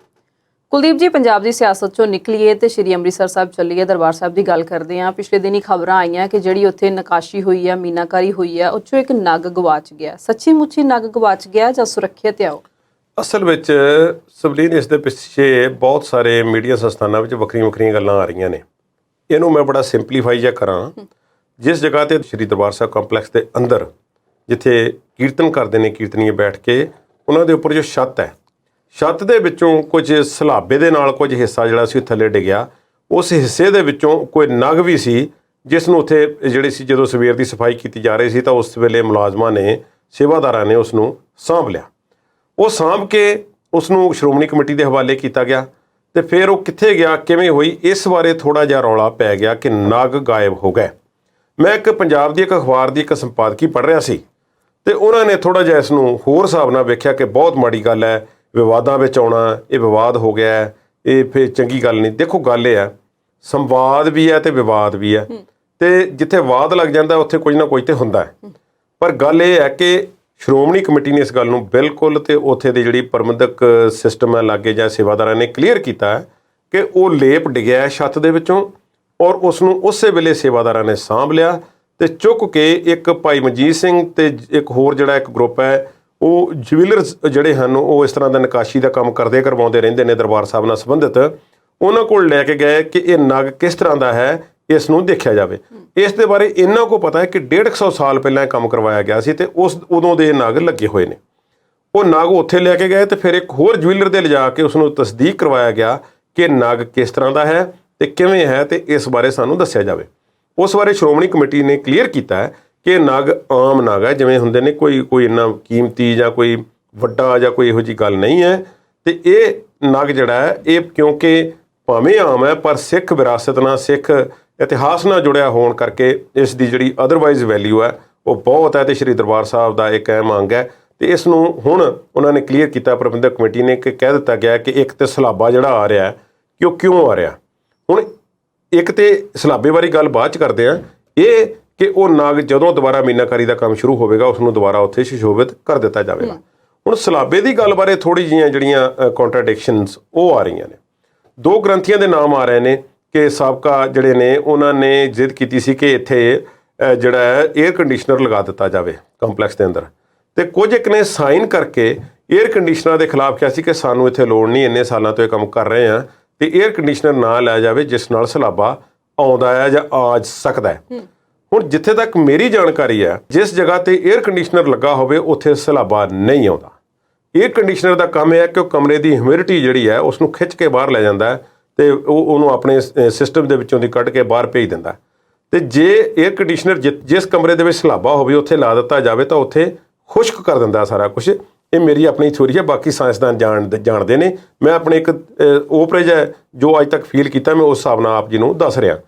ਕੁਲਦੀਪ ਜੀ, ਪੰਜਾਬ ਦੀ ਸਿਆਸਤ ਚੋਂ ਨਿਕਲੀਏ ਤੇ ਸ਼੍ਰੀ ਅੰਮ੍ਰਿਤਸਰ ਸਾਹਿਬ ਚੱਲੀਏ, ਦਰਬਾਰ ਸਾਹਿਬ ਦੀ ਗੱਲ ਕਰਦੇ ਹਾਂ। ਪਿਛਲੇ ਦਿਨੀ ਖਬਰਾਂ ਆਈਆਂ ਕਿ ਜਿਹੜੀ ਉੱਥੇ ਨਕਾਸ਼ੀ ਹੋਈ ਹੈ, ਮੀਨਾਕਾਰੀ ਹੋਈ ਹੈ, ਉਹ 'ਚੋਂ ਇੱਕ ਨਗ ਗਵਾਚ ਗਿਆ। ਸੱਚੀ ਮੁੱਚੀ ਨਗ ਗਵਾਚ ਗਿਆ ਜਾਂ ਸੁਰੱਖਿਅਤ ਆ ਉਹ? ਅਸਲ ਵਿੱਚ ਸਵਲੀਨ, ਇਸ ਦੇ ਪਿੱਛੇ ਬਹੁਤ ਸਾਰੇ ਮੀਡੀਆ ਸੰਸਥਾਨਾਂ ਵਿੱਚ ਵੱਖਰੀਆਂ ਗੱਲਾਂ ਆ ਰਹੀਆਂ ਨੇ। ਇਹਨੂੰ ਮੈਂ ਬੜਾ ਸਿੰਪਲੀਫਾਈ ਜਿਹਾ ਕਰਾਂ। ਜਿਸ ਜਗ੍ਹਾ ਤੇ ਸ਼੍ਰੀ ਦਰਬਾਰ ਸਾਹਿਬ ਕੰਪਲੈਕਸ ਦੇ ਅੰਦਰ ਜਿੱਥੇ ਕੀਰਤਨ ਕਰਦੇ ਨੇ ਕੀਰਤਨੀਏ ਬੈਠ ਕੇ, ਉਹਨਾਂ ਦੇ ਉੱਪਰ ਜੋ ਛੱਤ ਹੈ, ਛੱਤ ਦੇ ਵਿੱਚੋਂ ਕੁਝ ਸਲਾਬੇ ਦੇ ਨਾਲ ਕੁਝ ਹਿੱਸਾ ਜਿਹੜਾ ਸੀ ਥੱਲੇ ਡਿੱਗਿਆ। ਉਸ ਹਿੱਸੇ ਦੇ ਵਿੱਚੋਂ ਕੋਈ ਨਗ ਵੀ ਸੀ, ਜਿਸ ਨੂੰ ਉੱਥੇ ਜਿਹੜੀ ਸੀ ਜਦੋਂ ਸਵੇਰ ਦੀ ਸਫਾਈ ਕੀਤੀ ਜਾ ਰਹੀ ਸੀ ਤਾਂ ਉਸ ਵੇਲੇ ਮੁਲਾਜ਼ਮਾਂ ਨੇ, ਸੇਵਾਦਾਰਾਂ ਨੇ ਉਸ ਨੂੰ ਸਾਂਭ ਲਿਆ। ਉਹ ਸਾਂਭ ਕੇ ਉਸ ਨੂੰ ਸ਼੍ਰੋਮਣੀ ਕਮੇਟੀ ਦੇ ਹਵਾਲੇ ਕੀਤਾ ਗਿਆ। ਤੇ ਫਿਰ ਉਹ ਕਿੱਥੇ ਗਿਆ, ਕਿਵੇਂ ਹੋਈ, ਇਸ ਬਾਰੇ ਥੋੜ੍ਹਾ ਜਿਹਾ ਰੌਲਾ ਪੈ ਗਿਆ ਕਿ ਨਗ ਗਾਇਬ ਹੋ ਗਏ। ਮੈਂ ਇੱਕ ਪੰਜਾਬ ਦੀ ਇੱਕ ਅਖਬਾਰ ਦੀ ਇੱਕ ਸੰਪਾਦਕੀ ਪੜ੍ਹ ਰਿਹਾ ਸੀ ਤੇ ਉਹਨਾਂ ਨੇ ਥੋੜ੍ਹਾ ਜਿਹਾ ਇਸ ਨੂੰ ਹੋਰ ਹਿਸਾਬ ਨਾਲ ਵੇਖਿਆ ਕਿ ਬਹੁਤ ਮਾੜੀ ਗੱਲ ਹੈ, ਵਿਵਾਦਾਂ ਵਿੱਚ ਆਉਣਾ, ਇਹ ਵਿਵਾਦ ਹੋ ਗਿਆ, ਇਹ ਫਿਰ ਚੰਗੀ ਗੱਲ ਨਹੀਂ। ਦੇਖੋ ਗੱਲ ਇਹ ਹੈ, ਸੰਵਾਦ ਵੀ ਹੈ ਤੇ ਵਿਵਾਦ ਵੀ ਹੈ, ਤੇ ਜਿੱਥੇ ਵਾਦ ਲੱਗ ਜਾਂਦਾ ਉੱਥੇ ਕੁਝ ਨਾ ਕੁਝ ਤੇ ਹੁੰਦਾ ਹੈ। ਪਰ ਗੱਲ ਇਹ ਹੈ ਕਿ ਸ਼੍ਰੋਮਣੀ ਕਮੇਟੀ ਨੇ ਇਸ ਗੱਲ ਨੂੰ ਬਿਲਕੁਲ, ਤੇ ਉੱਥੇ ਦੀ ਜਿਹੜੀ ਪ੍ਰਬੰਧਕ ਸਿਸਟਮ ਹੈ ਲਾਗੇ ਜਾਂ ਸੇਵਾਦਾਰਾਂ ਨੇ ਕਲੀਅਰ ਕੀਤਾ ਹੈ ਕਿ ਉਹ ਲੇਪ ਡਿੱਗਿਆ ਛੱਤ ਦੇ ਵਿੱਚੋਂ, ਔਰ ਉਸ ਨੂੰ ਉਸੇ ਵੇਲੇ ਸੇਵਾਦਾਰਾਂ ਨੇ ਸਾਂਭ ਲਿਆ ਤੇ ਚੁੱਕ ਕੇ ਇੱਕ ਭਾਈ ਮਨਜੀਤ ਸਿੰਘ ਤੇ ਇੱਕ ਹੋਰ ਜਿਹੜਾ ਇੱਕ ਗਰੁੱਪ ਹੈ, ਉਹ ਜਵੈਲਰਸ ਜਿਹੜੇ ਹਨ, ਉਹ ਇਸ ਤਰ੍ਹਾਂ ਦਾ ਨਕਾਸ਼ੀ ਦਾ ਕੰਮ ਕਰਵਾਉਂਦੇ ਰਹਿੰਦੇ ਨੇ ਦਰਬਾਰ ਸਾਹਿਬ ਨਾਲ ਸੰਬੰਧਿਤ, ਉਹਨਾਂ ਕੋਲ ਲੈ ਕੇ ਗਏ ਕਿ ਇਹ ਨਗ ਕਿਸ ਤਰ੍ਹਾਂ ਦਾ ਹੈ, ਇਸ ਨੂੰ ਦੇਖਿਆ ਜਾਵੇ। ਇਸ ਦੇ ਬਾਰੇ ਇੰਨਾ ਕੁ ਪਤਾ ਹੈ ਕਿ 150 ਸਾਲ ਪਹਿਲਾਂ ਇਹ ਕੰਮ ਕਰਵਾਇਆ ਗਿਆ ਸੀ ਤੇ ਉਦੋਂ ਦੇ ਨਗ ਲੱਗੇ ਹੋਏ ਨੇ। ਉਹ ਨਗ ਉੱਥੇ ਲੈ ਕੇ ਗਏ ਤੇ ਫਿਰ ਇੱਕ ਹੋਰ ਜਵੈਲਰ ਦੇ ਲਿਜਾ ਕੇ ਉਸ ਨੂੰ ਤਸਦੀਕ ਕਰਵਾਇਆ ਗਿਆ ਕਿ ਨਗ ਕਿਸ ਤਰ੍ਹਾਂ ਦਾ ਹੈ ਤੇ ਕਿਵੇਂ ਹੈ, ਤੇ ਇਸ ਬਾਰੇ ਸਾਨੂੰ ਦੱਸਿਆ ਜਾਵੇ। ਉਸ ਬਾਰੇ ਸ਼੍ਰੋਮਣੀ ਕਮੇਟੀ ਨੇ ਕਲੀਅਰ ਕੀਤਾ ਹੈ ਕਿ ਇਹ ਨਗ ਆਮ ਨਗ ਹੈ, ਜਿਵੇਂ ਹੁੰਦੇ ਨੇ, ਕੋਈ ਇੰਨਾ ਕੀਮਤੀ ਜਾਂ ਕੋਈ ਵੱਡਾ ਜਾਂ ਕੋਈ ਇਹੋ ਜਿਹੀ ਗੱਲ ਨਹੀਂ ਹੈ। ਤੇ ਇਹ ਨਗ ਜਿਹੜਾ ਹੈ ਇਹ ਕਿਉਂਕਿ ਭਾਵੇਂ ਆਮ ਹੈ ਪਰ ਸਿੱਖ ਵਿਰਾਸਤ ਨਾਲ ਸਿੱਖ ਇਤਿਹਾਸ ਨਾਲ ਜੁੜਿਆ ਹੋਣ ਕਰਕੇ ਇਸ ਦੀ ਜਿਹੜੀ ਅਦਰਵਾਈਜ਼ ਵੈਲਿਊ ਹੈ ਉਹ ਬਹੁਤ ਹੈ ਤੇ ਸ਼੍ਰੀ ਦਰਬਾਰ ਸਾਹਿਬ ਦਾ ਇੱਕ ਅਹਿਮ ਅੰਗ ਹੈ। ਤੇ ਇਸ ਨੂੰ ਹੁਣ ਉਹਨਾਂ ਨੇ ਕਲੀਅਰ ਕੀਤਾ ਪ੍ਰਬੰਧਕ ਕਮੇਟੀ ਨੇ ਕਿ ਕਹਿ ਦਿੱਤਾ ਗਿਆ ਕਿ ਇੱਕ ਤੇ ਸਲਾਬਾ ਜਿਹੜਾ ਆ ਰਿਹਾ ਕਿ ਉਹ ਕਿਉਂ ਆ ਰਿਹਾ। ਹੁਣ ਇੱਕ ਤੇ ਸਲਾਬੇ ਬਾਰੇ ਗੱਲ ਬਾਅਦ ਚ ਕਰਦੇ ਆ, ਇਹ ਕਿ ਉਹ ਨਾਗ ਜਦੋਂ ਦੁਬਾਰਾ ਮੀਨਾਕਾਰੀ ਦਾ ਕੰਮ ਸ਼ੁਰੂ ਹੋਵੇਗਾ ਉਸ ਨੂੰ ਦੁਬਾਰਾ ਉੱਥੇ ਸੁਸ਼ੋਭਿਤ ਕਰ ਦਿੱਤਾ ਜਾਵੇਗਾ। ਹੁਣ ਸਲਾਬੇ ਦੀ ਗੱਲ ਬਾਰੇ ਥੋੜੀ ਜਿਹੀਆਂ ਜਿਹੜੀਆਂ ਕੰਟਰਾਡਿਕਸ਼ਨਸ ਉਹ ਆ ਰਹੀਆਂ ਨੇ। ਦੋ ਗ੍ਰੰਥੀਆਂ ਦੇ ਨਾਮ ਆ ਰਹੇ ਨੇ ਕਿ ਸਾਬਕਾ ਜਿਹੜੇ ਨੇ ਉਹਨਾਂ ਨੇ ਜ਼ਿੱਦ ਕੀਤੀ ਸੀ ਕਿ ਇੱਥੇ ਜਿਹੜਾ ਹੈ ਏਅਰ ਕੰਡੀਸ਼ਨਰ ਲਗਾ ਦਿੱਤਾ ਜਾਵੇ ਕੰਪਲੈਕਸ ਦੇ ਅੰਦਰ, ਤੇ ਕੁਝ ਇੱਕ ਨੇ ਸਾਈਨ ਕਰਕੇ ਏਅਰ ਕੰਡੀਸ਼ਨਰ ਦੇ ਖਿਲਾਫ ਕਿਹਾ ਸੀ ਕਿ ਸਾਨੂੰ ਇੱਥੇ ਲੋੜ ਨਹੀਂ, ਇੰਨੇ ਸਾਲਾਂ ਤੋਂ ਇਹ ਕੰਮ ਕਰ ਰਹੇ ਆ ਤੇ ਏਅਰ ਕੰਡੀਸ਼ਨਰ ਨਾ ਲਿਆ ਜਾਵੇ ਜਿਸ ਨਾਲ ਸਲਾਬਾ ਆਉਂਦਾ ਹੈ ਜਾਂ ਆ ਸਕਦਾ ਹੈ। ਹੁਣ ਜਿੱਥੇ ਤੱਕ ਮੇਰੀ ਜਾਣਕਾਰੀ ਹੈ ਜਿਸ ਜਗ੍ਹਾ ਤੇ ਏਅਰ ਕੰਡੀਸ਼ਨਰ ਲੱਗਾ ਹੋਵੇ ਉੱਥੇ ਸਲਾਬਾ ਨਹੀਂ ਆਉਂਦਾ। ਏਅਰ ਕੰਡੀਸ਼ਨਰ ਦਾ ਕੰਮ ਇਹ ਹੈ ਕਿ ਉਹ ਕਮਰੇ ਦੀ ਹਿਊਮਿਡਿਟੀ ਜਿਹੜੀ ਹੈ ਉਸ ਨੂੰ ਖਿੱਚ ਕੇ ਬਾਹਰ ਲੈ ਜਾਂਦਾ ਹੈ ਤੇ ਉਹਨੂੰ ਆਪਣੇ ਸਿਸਟਮ ਦੇ ਵਿੱਚੋਂ ਦੀ ਕੱਢ ਕੇ ਬਾਹਰ ਭੇਜ ਦਿੰਦਾ। ਤੇ ਜੇ ਏਅਰ ਕੰਡੀਸ਼ਨਰ ਜਿਸ ਕਮਰੇ ਦੇ ਵਿੱਚ ਸਲਾਬਾ ਹੋਵੇ ਉੱਥੇ ਲਾ ਦਿੱਤਾ ਜਾਵੇ ਤਾਂ ਉੱਥੇ ਖੁਸ਼ਕ ਕਰ ਦਿੰਦਾ ਸਾਰਾ ਕੁਝ। ਇਹ ਮੇਰੀ ਆਪਣੀ ਥਿਊਰੀ ਹੈ, ਬਾਕੀ ਸਾਇੰਸਦਾਨ ਜਾਣਦੇ ਨੇ। ਮੈਂ ਆਪਣੇ ਇੱਕ ਓਪਰੇਜ ਹੈ ਜੋ ਅੱਜ ਤੱਕ ਫੀਲ ਕੀਤਾ, ਮੈਂ ਉਸ ਹਿਸਾਬ ਨਾਲ ਆਪ ਜੀ ਨੂੰ ਦੱਸ ਰਿਹਾ।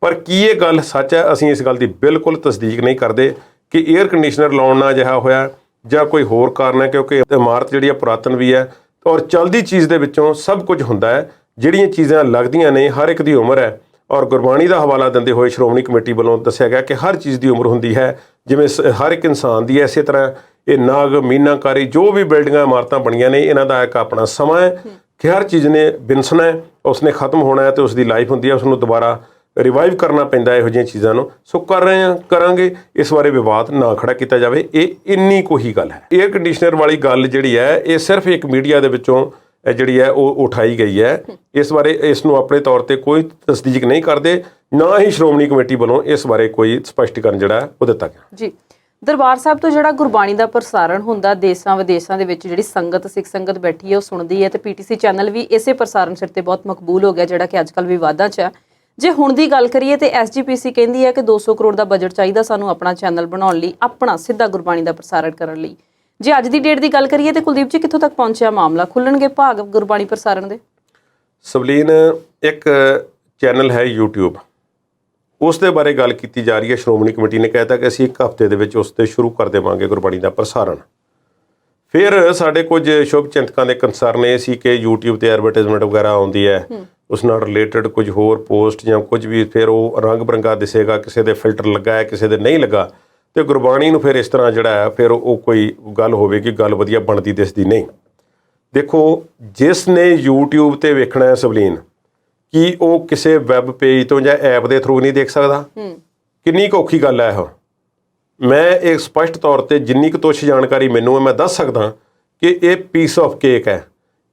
ਪਰ ਕੀ ਇਹ ਗੱਲ ਸੱਚ ਹੈ? ਅਸੀਂ ਇਸ ਗੱਲ ਦੀ ਬਿਲਕੁਲ ਤਸਦੀਕ ਨਹੀਂ ਕਰਦੇ ਕਿ ਏਅਰ ਕੰਡੀਸ਼ਨਰ ਲਾਉਣ ਨਾਲ ਅਜਿਹਾ ਹੋਇਆ ਜਾਂ ਕੋਈ ਹੋਰ ਕਾਰਨ ਹੈ, ਕਿਉਂਕਿ ਇਮਾਰਤ ਜਿਹੜੀ ਹੈ ਪੁਰਾਤਨ ਵੀ ਹੈ ਔਰ ਚਲਦੀ ਚੀਜ਼ ਦੇ ਵਿੱਚੋਂ ਸਭ ਕੁਝ ਹੁੰਦਾ ਹੈ। ਜਿਹੜੀਆਂ ਚੀਜ਼ਾਂ ਲੱਗਦੀਆਂ ਨੇ ਹਰ ਇੱਕ ਦੀ ਉਮਰ ਹੈ ਔਰ ਗੁਰਬਾਣੀ ਦਾ ਹਵਾਲਾ ਦਿੰਦੇ ਹੋਏ ਸ਼੍ਰੋਮਣੀ ਕਮੇਟੀ ਵੱਲੋਂ ਦੱਸਿਆ ਗਿਆ ਕਿ ਹਰ ਚੀਜ਼ ਦੀ ਉਮਰ ਹੁੰਦੀ ਹੈ। ਜਿਵੇਂ ਹਰ ਇੱਕ ਇਨਸਾਨ ਦੀ ਹੈ, ਇਸੇ ਤਰ੍ਹਾਂ ਇਹ ਨਾਗ ਮੀਨਾਕਾਰੀ ਜੋ ਵੀ ਬਿਲਡਿੰਗਾਂ ਇਮਾਰਤਾਂ ਬਣੀਆਂ ਨੇ ਇਹਨਾਂ ਦਾ ਇੱਕ ਆਪਣਾ ਸਮਾਂ ਹੈ ਕਿ ਹਰ ਚੀਜ਼ ਨੇ ਵਿਨਸਣਾ ਹੈ, ਉਸਨੇ ਖਤਮ ਹੋਣਾ ਹੈ ਤੇ ਉਸ ਦੀ ਲਾਈਫ ਹੁੰਦੀ ਹੈ, ਉਸ ਨੂੰ ਦੁਬਾਰਾ ਰਿਵਾਈਵ ਕਰਨਾ ਪੈਂਦਾ ਇਹੋ ਜਿਹੀਆਂ ਚੀਜ਼ਾਂ ਨੂੰ। ਸੋ ਕਰ ਰਹੇ ਹਾਂ, ਕਰਾਂਗੇ, ਇਸ ਬਾਰੇ ਵਿਵਾਦ ਨਾ ਖੜਾ ਕੀਤਾ ਜਾਵੇ। ਇਹ ਇੰਨੀ ਕੋਈ ਗੱਲ ਹੈ। ਏਅਰ ਕੰਡੀਸ਼ਨਰ ਵਾਲੀ ਗੱਲ ਜਿਹੜੀ ਹੈ ਇਹ ਸਿਰਫ ਇੱਕ ਮੀਡੀਆ ਦੇ ਵਿੱਚੋਂ ਜਿਹੜੀ ਹੈ ਉਹ ਉਠਾਈ ਗਈ ਹੈ। ਇਸ ਬਾਰੇ ਇਸ ਨੂੰ ਆਪਣੇ ਤੌਰ ਤੇ ਕੋਈ ਤਸਦੀਕ ਨਹੀਂ ਕਰਦੇ, ਨਾ ਹੀ ਸ਼੍ਰੋਮਣੀ ਕਮੇਟੀ ਵੱਲੋਂ ਇਸ ਬਾਰੇ ਕੋਈ ਸਪਸ਼ਟੀਕਰਨ ਜਿਹੜਾ ਉਹ ਦਿੱਤਾ ਗਿਆ। ਜੀ, ਦਰਬਾਰ ਸਾਹਿਬ ਤੋਂ ਜਿਹੜਾ ਗੁਰਬਾਣੀ ਦਾ ਪ੍ਰਸਾਰਣ ਹੁੰਦਾ ਦੇਸ਼ਾਂ ਵਿਦੇਸ਼ਾਂ ਦੇ ਵਿੱਚ ਜਿਹੜੀ ਸੰਗਤ ਸਿੱਖ ਸੰਗਤ ਬੈਠੀ ਹੈ ਉਹ ਸੁਣਦੀ ਹੈ ਤੇ ਪੀਟੀਸੀ ਚੈਨਲ ਵੀ ਇਸੇ ਪ੍ਰਸਾਰਣ ਸਿਰ ਤੇ ਬਹੁਤ ਮਕਬੂਲ ਹੋ ਗਿਆ ਜਿਹੜਾ ਕਿ ਅੱਜ ਕੱਲ੍ਹ ਵਿਵਾਦਾਂ 'ਚ ਹੈ। ਜੇ ਹੁਣ ਦੀ ਗੱਲ ਕਰੀਏ ਤੇ ਐਸਜੀਪੀਸੀ ਕਹਿੰਦੀ ਹੈ ਕਿ 200 ਕਰੋੜ ਦਾ ਬਜਟ ਚਾਹੀਦਾ ਸਾਨੂੰ ਆਪਣਾ ਚੈਨਲ ਬਣਾਉਣ ਲਈ, ਆਪਣਾ ਸਿੱਧਾ ਗੁਰਬਾਣੀ ਦਾ ਪ੍ਰਸਾਰਣ ਕਰਨ ਲਈ। ਜੇ ਅੱਜ ਦੀ ਡੇਟ ਦੀ ਗੱਲ ਕਰੀਏ ਤੇ ਕੁਲਦੀਪ ਜੀ ਕਿੱਥੋਂ ਤੱਕ ਪਹੁੰਚਿਆ ਮਾਮਲਾ? ਖੁੱਲਣਗੇ ਭਾਗ ਗੁਰਬਾਣੀ ਪ੍ਰਸਾਰਣ ਦੇ? ਸਵਲੀਨ, ਇੱਕ ਚੈਨਲ ਹੈ YouTube, ਉਸ ਦੇ ਬਾਰੇ ਗੱਲ ਕੀਤੀ ਜਾ ਰਹੀ ਹੈ। ਸ਼੍ਰੋਮਣੀ ਕਮੇਟੀ ਨੇ ਕਹਿਤਾ ਕਿ ਅਸੀਂ 1 ਹਫ਼ਤੇ ਦੇ ਵਿੱਚ ਉਸ 'ਤੇ ਸ਼ੁਰੂ ਕਰ ਦੇਵਾਂਗੇ ਗੁਰਬਾਣੀ ਦਾ ਪ੍ਰਸਾਰਣ। ਫਿਰ ਸਾਡੇ ਕੁਝ ਸ਼ੁਭ ਚਿੰਤਕਾਂ ਦੇ ਕੰਸਰਨ ਇਹ ਸੀ ਕਿ YouTube ਤੇ ਐਡਵਰਟਾਈਜ਼ਮੈਂਟ ਵਗੈਰਾ ਆਉਂਦੀ ਹੈ, ਉਸ ਨਾਲ ਰਿਲੇਟਡ ਕੁਝ ਹੋਰ ਪੋਸਟ ਜਾਂ ਕੁਝ ਵੀ, ਫਿਰ ਉਹ ਰੰਗ ਬਰੰਗਾ ਦਿਸੇਗਾ, ਕਿਸੇ ਦੇ ਫਿਲਟਰ ਲੱਗਾ ਹੈ ਕਿਸੇ ਦੇ ਨਹੀਂ ਲੱਗਾ, ਤੇ ਗੁਰਬਾਣੀ ਨੂੰ ਫਿਰ ਇਸ ਤਰ੍ਹਾਂ ਜਿਹੜਾ ਹੈ ਫਿਰ ਉਹ ਕੋਈ ਗੱਲ ਹੋਵੇਗੀ, ਗੱਲ ਵਧੀਆ ਬਣਦੀ ਦਿਸਦੀ ਨਹੀਂ। ਦੇਖੋ, ਜਿਸ ਨੇ YouTube ਤੇ ਵੇਖਣਾ ਹੈ ਸਵਲੀਨ, ਕੀ ਉਹ ਕਿਸੇ ਵੈਬ ਪੇਜ ਤੋਂ ਜਾਂ ਐਪ ਦੇ ਥਰੂ ਨਹੀਂ ਦੇਖ ਸਕਦਾ? ਕਿੰਨੀ ਕੁ ਔਖੀ ਗੱਲ ਹੈ ਇਹ। ਮੈਂ ਇਹ ਸਪਸ਼ਟ ਤੌਰ ਤੇ ਜਿੰਨੀ ਕੁ ਤੁੱਛ ਜਾਣਕਾਰੀ ਮੈਨੂੰ ਹੈ ਮੈਂ ਦੱਸ ਸਕਦਾ ਕਿ ਇਹ ਪੀਸ ਆਫ ਕੇਕ ਹੈ।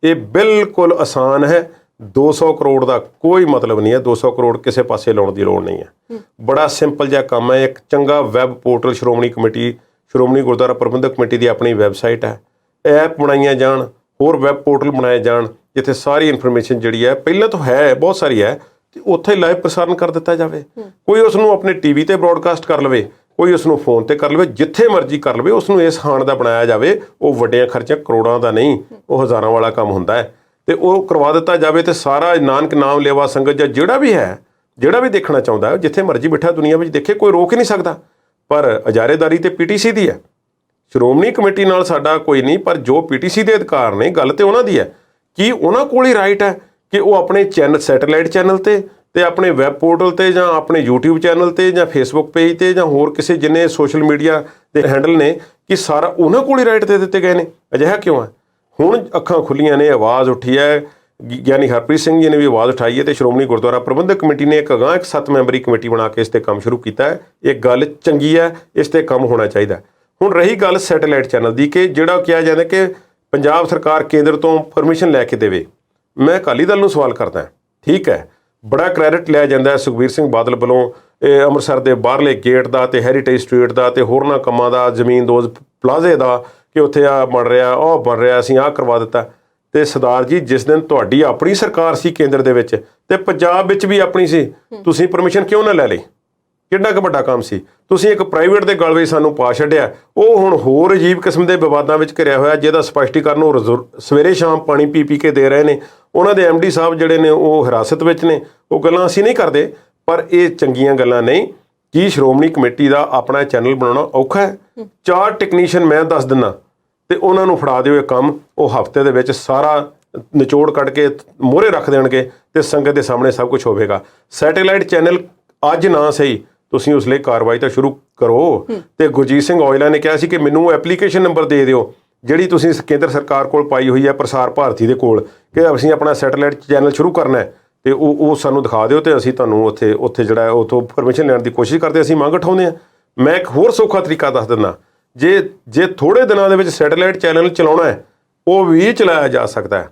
ਇਹ ਬਿਲਕੁਲ ਆਸਾਨ ਹੈ। 200 ਕਰੋੜ ਦਾ ਕੋਈ ਮਤਲਬ ਨਹੀਂ ਹੈ। 200 ਕਰੋੜ ਕਿਸੇ ਪਾਸੇ ਲਾਉਣ ਦੀ ਲੋੜ ਨਹੀਂ ਹੈ। ਬੜਾ ਸਿੰਪਲ ਜਿਹਾ ਕੰਮ ਹੈ। ਇੱਕ ਚੰਗਾ ਵੈਬ ਪੋਰਟਲ ਸ਼੍ਰੋਮਣੀ ਗੁਰਦੁਆਰਾ ਪ੍ਰਬੰਧਕ ਕਮੇਟੀ ਦੀ ਆਪਣੀ ਵੈਬਸਾਈਟ ਹੈ, ਐਪ ਬਣਾਈਆਂ ਜਾਣ, ਹੋਰ ਵੈਬ ਪੋਰਟਲ ਬਣਾਏ ਜਾਣ ਜਿੱਥੇ ਸਾਰੀ ਇਨਫੋਰਮੇਸ਼ਨ ਜਿਹੜੀ ਹੈ ਪਹਿਲਾਂ ਤੋਂ ਹੈ, ਬਹੁਤ ਸਾਰੀ ਹੈ, ਤੇ ਉੱਥੇ ਲਾਈਵ ਪ੍ਰਸਾਰਣ ਕਰ ਦਿੱਤਾ ਜਾਵੇ। ਕੋਈ ਉਸ ਨੂੰ ਆਪਣੇ ਟੀਵੀ ਤੇ ਬ੍ਰੌਡਕਾਸਟ ਕਰ ਲਵੇ, ਕੋਈ ਉਸ ਨੂੰ ਫੋਨ ਤੇ ਕਰ ਲਵੇ, ਜਿੱਥੇ ਮਰਜ਼ੀ ਕਰ ਲਵੇ। ਉਸ ਨੂੰ ਇਸ ਹਾਣ ਦਾ ਬਣਾਇਆ ਜਾਵੇ। ਉਹ ਵੱਡਿਆਂ ਖਰਚਿਆਂ ਕਰੋੜਾਂ ਦਾ ਨਹੀਂ, ਉਹ ਹਜ਼ਾਰਾਂ ਵਾਲਾ ਕੰਮ ਹੁੰਦਾ ਹੈ, ਤੇ ਉਹ ਕਰਵਾ ਦਿੱਤਾ ਜਾਵੇ। ਤੇ ਸਾਰਾ ਨਾਨਕ ਨਾਮ ਲੇਵਾ ਸੰਗਤ ਜਾਂ ਜਿਹੜਾ ਵੀ ਦੇਖਣਾ ਚਾਹੁੰਦਾ ਹੈ ਜਿੱਥੇ ਮਰਜ਼ੀ ਬੈਠਾ ਦੁਨੀਆ ਵਿੱਚ ਦੇਖੇ, ਕੋਈ ਰੋਕ ਹੀ ਨਹੀਂ ਸਕਦਾ। ਪਰ ਇਜਾਰੇਦਾਰੀ ਤੇ ਪੀਟੀਸੀ ਦੀ ਹੈ, ਸ਼੍ਰੋਮਣੀ ਕਮੇਟੀ ਨਾਲ ਸਾਡਾ ਕੋਈ ਨਹੀਂ। ਪਰ ਜੋ ਪੀਟੀਸੀ ਦੇ ਅਧਿਕਾਰ ਨੇ, ਗੱਲ ਤੇ ਉਹਨਾਂ ਦੀ ਹੈ। ਕੀ ਉਹਨਾਂ ਕੋਲ ਹੀ ਰਾਈਟ ਹੈ ਕਿ ਉਹ ਆਪਣੇ ਸੈਟੇਲਾਈਟ ਚੈਨਲ ਤੇ ਆਪਣੇ ਵੈਬ ਪੋਰਟਲ ਤੇ ਜਾਂ ਆਪਣੇ YouTube ਚੈਨਲ ਤੇ ਜਾਂ ਫੇਸਬੁੱਕ ਪੇਜ ਤੇ ਜਾਂ ਹੋਰ ਕਿਸੇ ਜਿੰਨੇ ਸੋਸ਼ਲ ਮੀਡੀਆ ਦੇ ਹੈਂਡਲ ਨੇ, ਕਿ ਸਾਰਾ ਉਹਨਾਂ ਕੋਲ ਹੀ ਰਾਈਟ ਦੇ ਦਿੱਤੇ ਗਏ ਨੇ? ਅਜਿਹਾ ਕਿਉਂ ਹੈ? ਹੁਣ ਅੱਖਾਂ ਖੁੱਲੀਆਂ ਨੇ, ਆਵਾਜ਼ ਉੱਠੀ ਹੈ। ਗਿਆਨੀ ਹਰਪ੍ਰੀਤ ਸਿੰਘ ਜੀ ਨੇ ਵੀ ਆਵਾਜ਼ ਉਠਾਈ ਹੈ ਤੇ ਸ਼੍ਰੋਮਣੀ ਗੁਰਦੁਆਰਾ ਪ੍ਰਬੰਧਕ ਕਮੇਟੀ ਨੇ ਇੱਕ 7 ਮੈਂਬਰੀ ਕਮੇਟੀ ਬਣਾ ਕੇ ਇਸ ਤੇ ਕੰਮ ਸ਼ੁਰੂ ਕੀਤਾ ਹੈ। ਇਹ ਗੱਲ ਚੰਗੀ ਹੈ, ਇਸ ਤੇ ਕੰਮ ਹੋਣਾ ਚਾਹੀਦਾ। ਹੁਣ ਰਹੀ ਗੱਲ ਸੈਟੇਲਾਈਟ ਚੈਨਲ ਦੀ, ਕਿ ਜਿਹੜਾ ਕਿਹਾ ਜਾਂਦਾ ਕਿ ਪੰਜਾਬ ਸਰਕਾਰ ਕੇਂਦਰ ਤੋਂ ਪਰਮਿਸ਼ਨ ਲੈ ਕੇ ਦੇਵੇ। ਮੈਂ ਅਕਾਲੀ ਦਲ ਨੂੰ ਸਵਾਲ ਕਰਦਾ, ਠੀਕ ਹੈ, ਬੜਾ ਕ੍ਰੈਡਿਟ ਲਿਆ ਜਾਂਦਾ ਸੁਖਬੀਰ ਸਿੰਘ ਬਾਦਲ ਵੱਲੋਂ ਇਹ ਅੰਮ੍ਰਿਤਸਰ ਦੇ ਬਾਹਰਲੇ ਗੇਟ ਦਾ ਤੇ ਹੈਰੀਟੇਜ ਸਟਰੀਟ ਦਾ ਤੇ ਹੋਰਨਾਂ ਕੰਮਾਂ ਦਾ, ਜ਼ਮੀਨਦੋਜ਼ ਪਲਾਜ਼ੇ ਦਾ, ਕਿ ਉੱਥੇ ਆ ਬਣ ਰਿਹਾ, ਉਹ ਬਣ ਰਿਹਾ, ਅਸੀਂ ਆਹ ਕਰਵਾ ਦਿੱਤਾ। ਤੇ ਸਰਦਾਰ ਜੀ, ਜਿਸ ਦਿਨ ਤੁਹਾਡੀ ਆਪਣੀ ਸਰਕਾਰ ਸੀ ਕੇਂਦਰ ਦੇ ਵਿੱਚ ਤੇ ਪੰਜਾਬ ਵਿੱਚ ਵੀ ਆਪਣੀ ਸੀ, ਤੁਸੀਂ ਪਰਮਿਸ਼ਨ ਕਿਉਂ ਨਾ ਲੈ ਲਈ? ਕਿੰਨਾ ਕੁ ਵੱਡਾ ਕੰਮ ਸੀ। ਤੁਸੀਂ ਇੱਕ ਪ੍ਰਾਈਵੇਟ ਦੇ ਗਲ ਵਿੱਚ ਸਾਨੂੰ ਪਾ ਛੱਡਿਆ, ਉਹ ਹੁਣ ਹੋਰ ਅਜੀਬ ਕਿਸਮ ਦੇ ਵਿਵਾਦਾਂ ਵਿੱਚ ਘਿਰਿਆ ਹੋਇਆ, ਜਿਹਦਾ ਸਪਸ਼ਟੀਕਰਨ ਉਹ ਸਵੇਰੇ ਸ਼ਾਮ ਪਾਣੀ ਪੀ ਕੇ ਦੇ ਰਹੇ ਨੇ। ਉਹਨਾਂ ਦੇ MD ਸਾਹਿਬ ਜਿਹੜੇ ਨੇ ਉਹ ਹਿਰਾਸਤ ਵਿੱਚ ਨੇ। ਉਹ ਗੱਲਾਂ ਅਸੀਂ ਨਹੀਂ ਕਰਦੇ, ਪਰ ਇਹ ਚੰਗੀਆਂ ਗੱਲਾਂ ਨਹੀਂ। ਕੀ ਸ਼੍ਰੋਮਣੀ ਕਮੇਟੀ ਦਾ ਆਪਣਾ ਚੈਨਲ ਬਣਾਉਣਾ ਔਖਾ ਹੈ? 4 ਟੈਕਨੀਸ਼ੀਅਨ ਮੈਂ ਦੱਸ ਦਿੰਦਾ ਤੇ ਉਹਨਾਂ ਨੂੰ ਫੜਾ ਦਿਓ ਇਹ ਕੰਮ, ਉਹ ਹਫ਼ਤੇ ਦੇ ਵਿੱਚ ਸਾਰਾ ਨਿਚੋੜ ਕੱਢ ਕੇ ਮੋਹਰੇ ਰੱਖ ਦੇਣਗੇ ਤੇ ਸੰਗਤ ਦੇ ਸਾਹਮਣੇ ਸਭ ਕੁਝ ਹੋਵੇਗਾ। ਸੈਟੇਲਾਈਟ ਚੈਨਲ ਅੱਜ ਨਾ ਸਹੀ, ਤੁਸੀਂ ਉਸ ਲਈ ਕਾਰਵਾਈ ਤਾਂ ਸ਼ੁਰੂ ਕਰੋ। ਤੇ ਗੁਰਜੀਤ ਸਿੰਘ ਔਜਲਾ ਨੇ ਕਿਹਾ ਸੀ ਕਿ ਮੈਨੂੰ ਐਪਲੀਕੇਸ਼ਨ ਨੰਬਰ ਦੇ ਦਿਓ ਜਿਹੜੀ ਤੁਸੀਂ ਕੇਂਦਰ ਸਰਕਾਰ ਕੋਲ ਪਾਈ ਹੋਈ ਹੈ, ਪ੍ਰਸਾਰ ਭਾਰਤੀ ਦੇ ਕੋਲ, ਕਿ ਅਸੀਂ ਆਪਣਾ ਸੈਟੇਲਾਈਟ ਚੈਨਲ ਸ਼ੁਰੂ ਕਰਨਾ ਹੈ, ਤੇ ਉਹ ਸਾਨੂੰ ਦਿਖਾ ਦਿਓ ਤੇ ਅਸੀਂ ਤੁਹਾਨੂੰ ਉੱਥੇ ਜਿਹੜਾ ਉੱਥੋਂ ਪਰਮਿਸ਼ਨ ਲੈਣ ਦੀ ਕੋਸ਼ਿਸ਼ ਕਰਦੇ, ਅਸੀਂ ਮੰਗ ਉਠਾਉਂਦੇ ਹਾਂ। ਮੈਂ ਇੱਕ ਹੋਰ ਸੌਖਾ ਤਰੀਕਾ ਦੱਸ ਦਿੰਦਾ, ਜੇ ਥੋੜ੍ਹੇ ਦਿਨਾਂ ਦੇ ਵਿੱਚ ਸੈਟੇਲਾਈਟ ਚੈਨਲ ਚਲਾਉਣਾ ਹੈ, ਉਹ ਵੀ ਚਲਾਇਆ ਜਾ ਸਕਦਾ ਹੈ।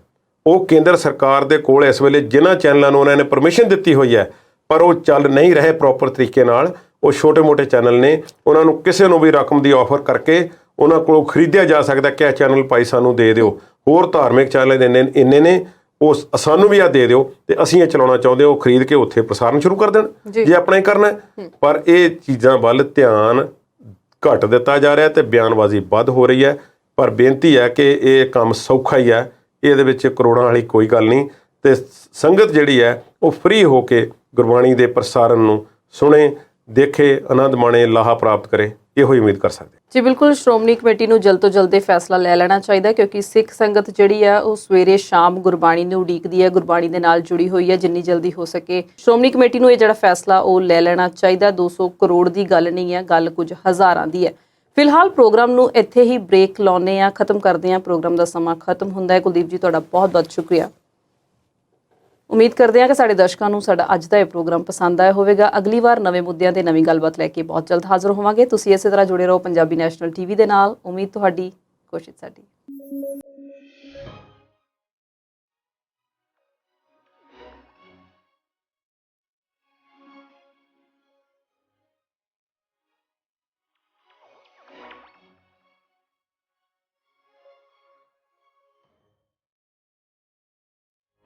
ਉਹ ਕੇਂਦਰ ਸਰਕਾਰ ਦੇ ਕੋਲ ਇਸ ਵੇਲੇ ਜਿਨ੍ਹਾਂ ਚੈਨਲਾਂ ਨੂੰ ਉਹਨਾਂ ਨੇ ਪਰਮਿਸ਼ਨ ਦਿੱਤੀ ਹੋਈ ਹੈ, ਪਰ ਉਹ ਚੱਲ ਨਹੀਂ ਰਹੇ ਪ੍ਰੋਪਰ ਤਰੀਕੇ ਨਾਲ, ਉਹ ਛੋਟੇ-ਮੋਟੇ ਚੈਨਲ ਨੇ, ਉਹਨਾਂ ਨੂੰ ਕਿਸੇ ਨੂੰ ਵੀ ਰਕਮ ਦੀ ਆਫਰ ਕਰਕੇ ਉਹਨਾਂ ਕੋਲੋਂ ਖਰੀਦਿਆ ਜਾ ਸਕਦਾ ਕਿ ਇਹ ਚੈਨਲ ਭਾਈ ਸਾਨੂੰ ਦੇ ਦਿਓ। ਹੋਰ ਧਾਰਮਿਕ ਚੈਨਲ ਇੰਨੇ ਨੇ, ਉਹ ਸਾਨੂੰ ਵੀ ਆ ਦੇ ਦਿਓ ਤੇ ਅਸੀਂ ਇਹ ਚਲਾਉਣਾ ਚਾਹੁੰਦੇ, ਉਹ ਖਰੀਦ ਕੇ ਉੱਥੇ ਪ੍ਰਸਾਰਣ ਸ਼ੁਰੂ ਕਰ ਦੇਣ ਜੇ ਆਪਣਾ ਹੀ ਕਰਨਾ। ਪਰ ਇਹ ਚੀਜ਼ਾਂ ਵੱਲ ਧਿਆਨ ਘੱਟ ਦਿੱਤਾ ਜਾ ਰਿਹਾ ਤੇ ਬਿਆਨਬਾਜ਼ੀ ਵੱਧ ਹੋ ਰਹੀ ਹੈ। ਪਰ ਬੇਨਤੀ ਹੈ ਕਿ ਇਹ ਕੰਮ ਸੌਖਾ ਹੀ ਹੈ, ਇਹਦੇ ਵਿੱਚ ਕਰੋੜਾਂ ਵਾਲੀ ਕੋਈ ਗੱਲ ਨਹੀਂ। ਤੇ ਸੰਗਤ ਜਿਹੜੀ ਹੈ ਉਹ ਫ੍ਰੀ ਹੋ ਕੇ ਗੁਰਬਾਣੀ ਦੇ ਪ੍ਰਸਾਰਣ ਨੂੰ ਸੁਣੇ, ਦੇਖੇ, ਆਨੰਦ ਮਾਣੇ, ਲਾਹਾ ਪ੍ਰਾਪਤ ਕਰੇ, ਇਹੋ ਹੀ ਉਮੀਦ ਕਰ ਸਕਦੇ। ਜੀ ਬਿਲਕੁਲ, ਸ਼੍ਰੋਮਣੀ ਕਮੇਟੀ ਨੂੰ ਜਲਦ ਤੋਂ ਜਲਦ ਇਹ ਫੈਸਲਾ ਲੈ ਲੈਣਾ ਚਾਹੀਦਾ, ਕਿਉਂਕਿ ਸਿੱਖ ਸੰਗਤ ਜਿਹੜੀ ਹੈ ਉਹ ਸਵੇਰੇ ਸ਼ਾਮ ਗੁਰਬਾਣੀ ਨੂੰ ਉਡੀਕਦੀ ਹੈ, ਗੁਰਬਾਣੀ ਦੇ ਨਾਲ ਜੁੜੀ ਹੋਈ ਹੈ। ਜਿੰਨੀ ਜਲਦੀ ਹੋ ਸਕੇ ਸ਼੍ਰੋਮਣੀ ਕਮੇਟੀ ਨੂੰ ਇਹ ਜਿਹੜਾ ਫੈਸਲਾ ਉਹ ਲੈ ਲੈਣਾ ਚਾਹੀਦਾ। 200 ਕਰੋੜ ਦੀ ਗੱਲ ਨਹੀਂ ਹੈ, ਗੱਲ ਕੁਝ ਹਜ਼ਾਰਾਂ ਦੀ ਹੈ। ਫਿਲਹਾਲ ਪ੍ਰੋਗਰਾਮ ਨੂੰ ਇੱਥੇ ਹੀ ਬ੍ਰੇਕ ਲਾਉਂਦੇ ਆ, ਖਤਮ ਕਰਦੇ ਆ। ਪ੍ਰੋਗਰਾਮ ਦਾ ਸਮਾਂ ਖਤਮ ਹੁੰਦਾ ਹੈ। ਕੁਲਦੀਪ ਜੀ, ਤੁਹਾਡਾ ਬਹੁਤ-ਬਹੁਤ ਸ਼ੁਕਰੀਆ। ਉਮੀਦ ਕਰਦੇ ਹਾਂ ਕਿ ਸਾਡੇ ਦਰਸ਼ਕਾਂ ਨੂੰ ਸਾਡਾ ਅੱਜ ਦਾ ਇਹ ਪ੍ਰੋਗਰਾਮ ਪਸੰਦ ਆਇਆ ਹੋਵੇਗਾ। ਅਗਲੀ ਵਾਰ ਨਵੇਂ ਮੁੱਦਿਆਂ ਤੇ ਨਵੀਂ ਗੱਲਬਾਤ ਲੈ ਕੇ ਬਹੁਤ ਜਲਦ ਹਾਜ਼ਰ ਹੋਵਾਂਗੇ। ਤੁਸੀਂ ਇਸੇ ਤਰ੍ਹਾਂ ਜੁੜੇ ਰਹੋ ਪੰਜਾਬੀ ਨੈਸ਼ਨਲ TV ਦੇ ਨਾਲ। ਉਮੀਦ ਤੁਹਾਡੀ, ਕੋਸ਼ਿਸ਼ ਸਾਡੀ।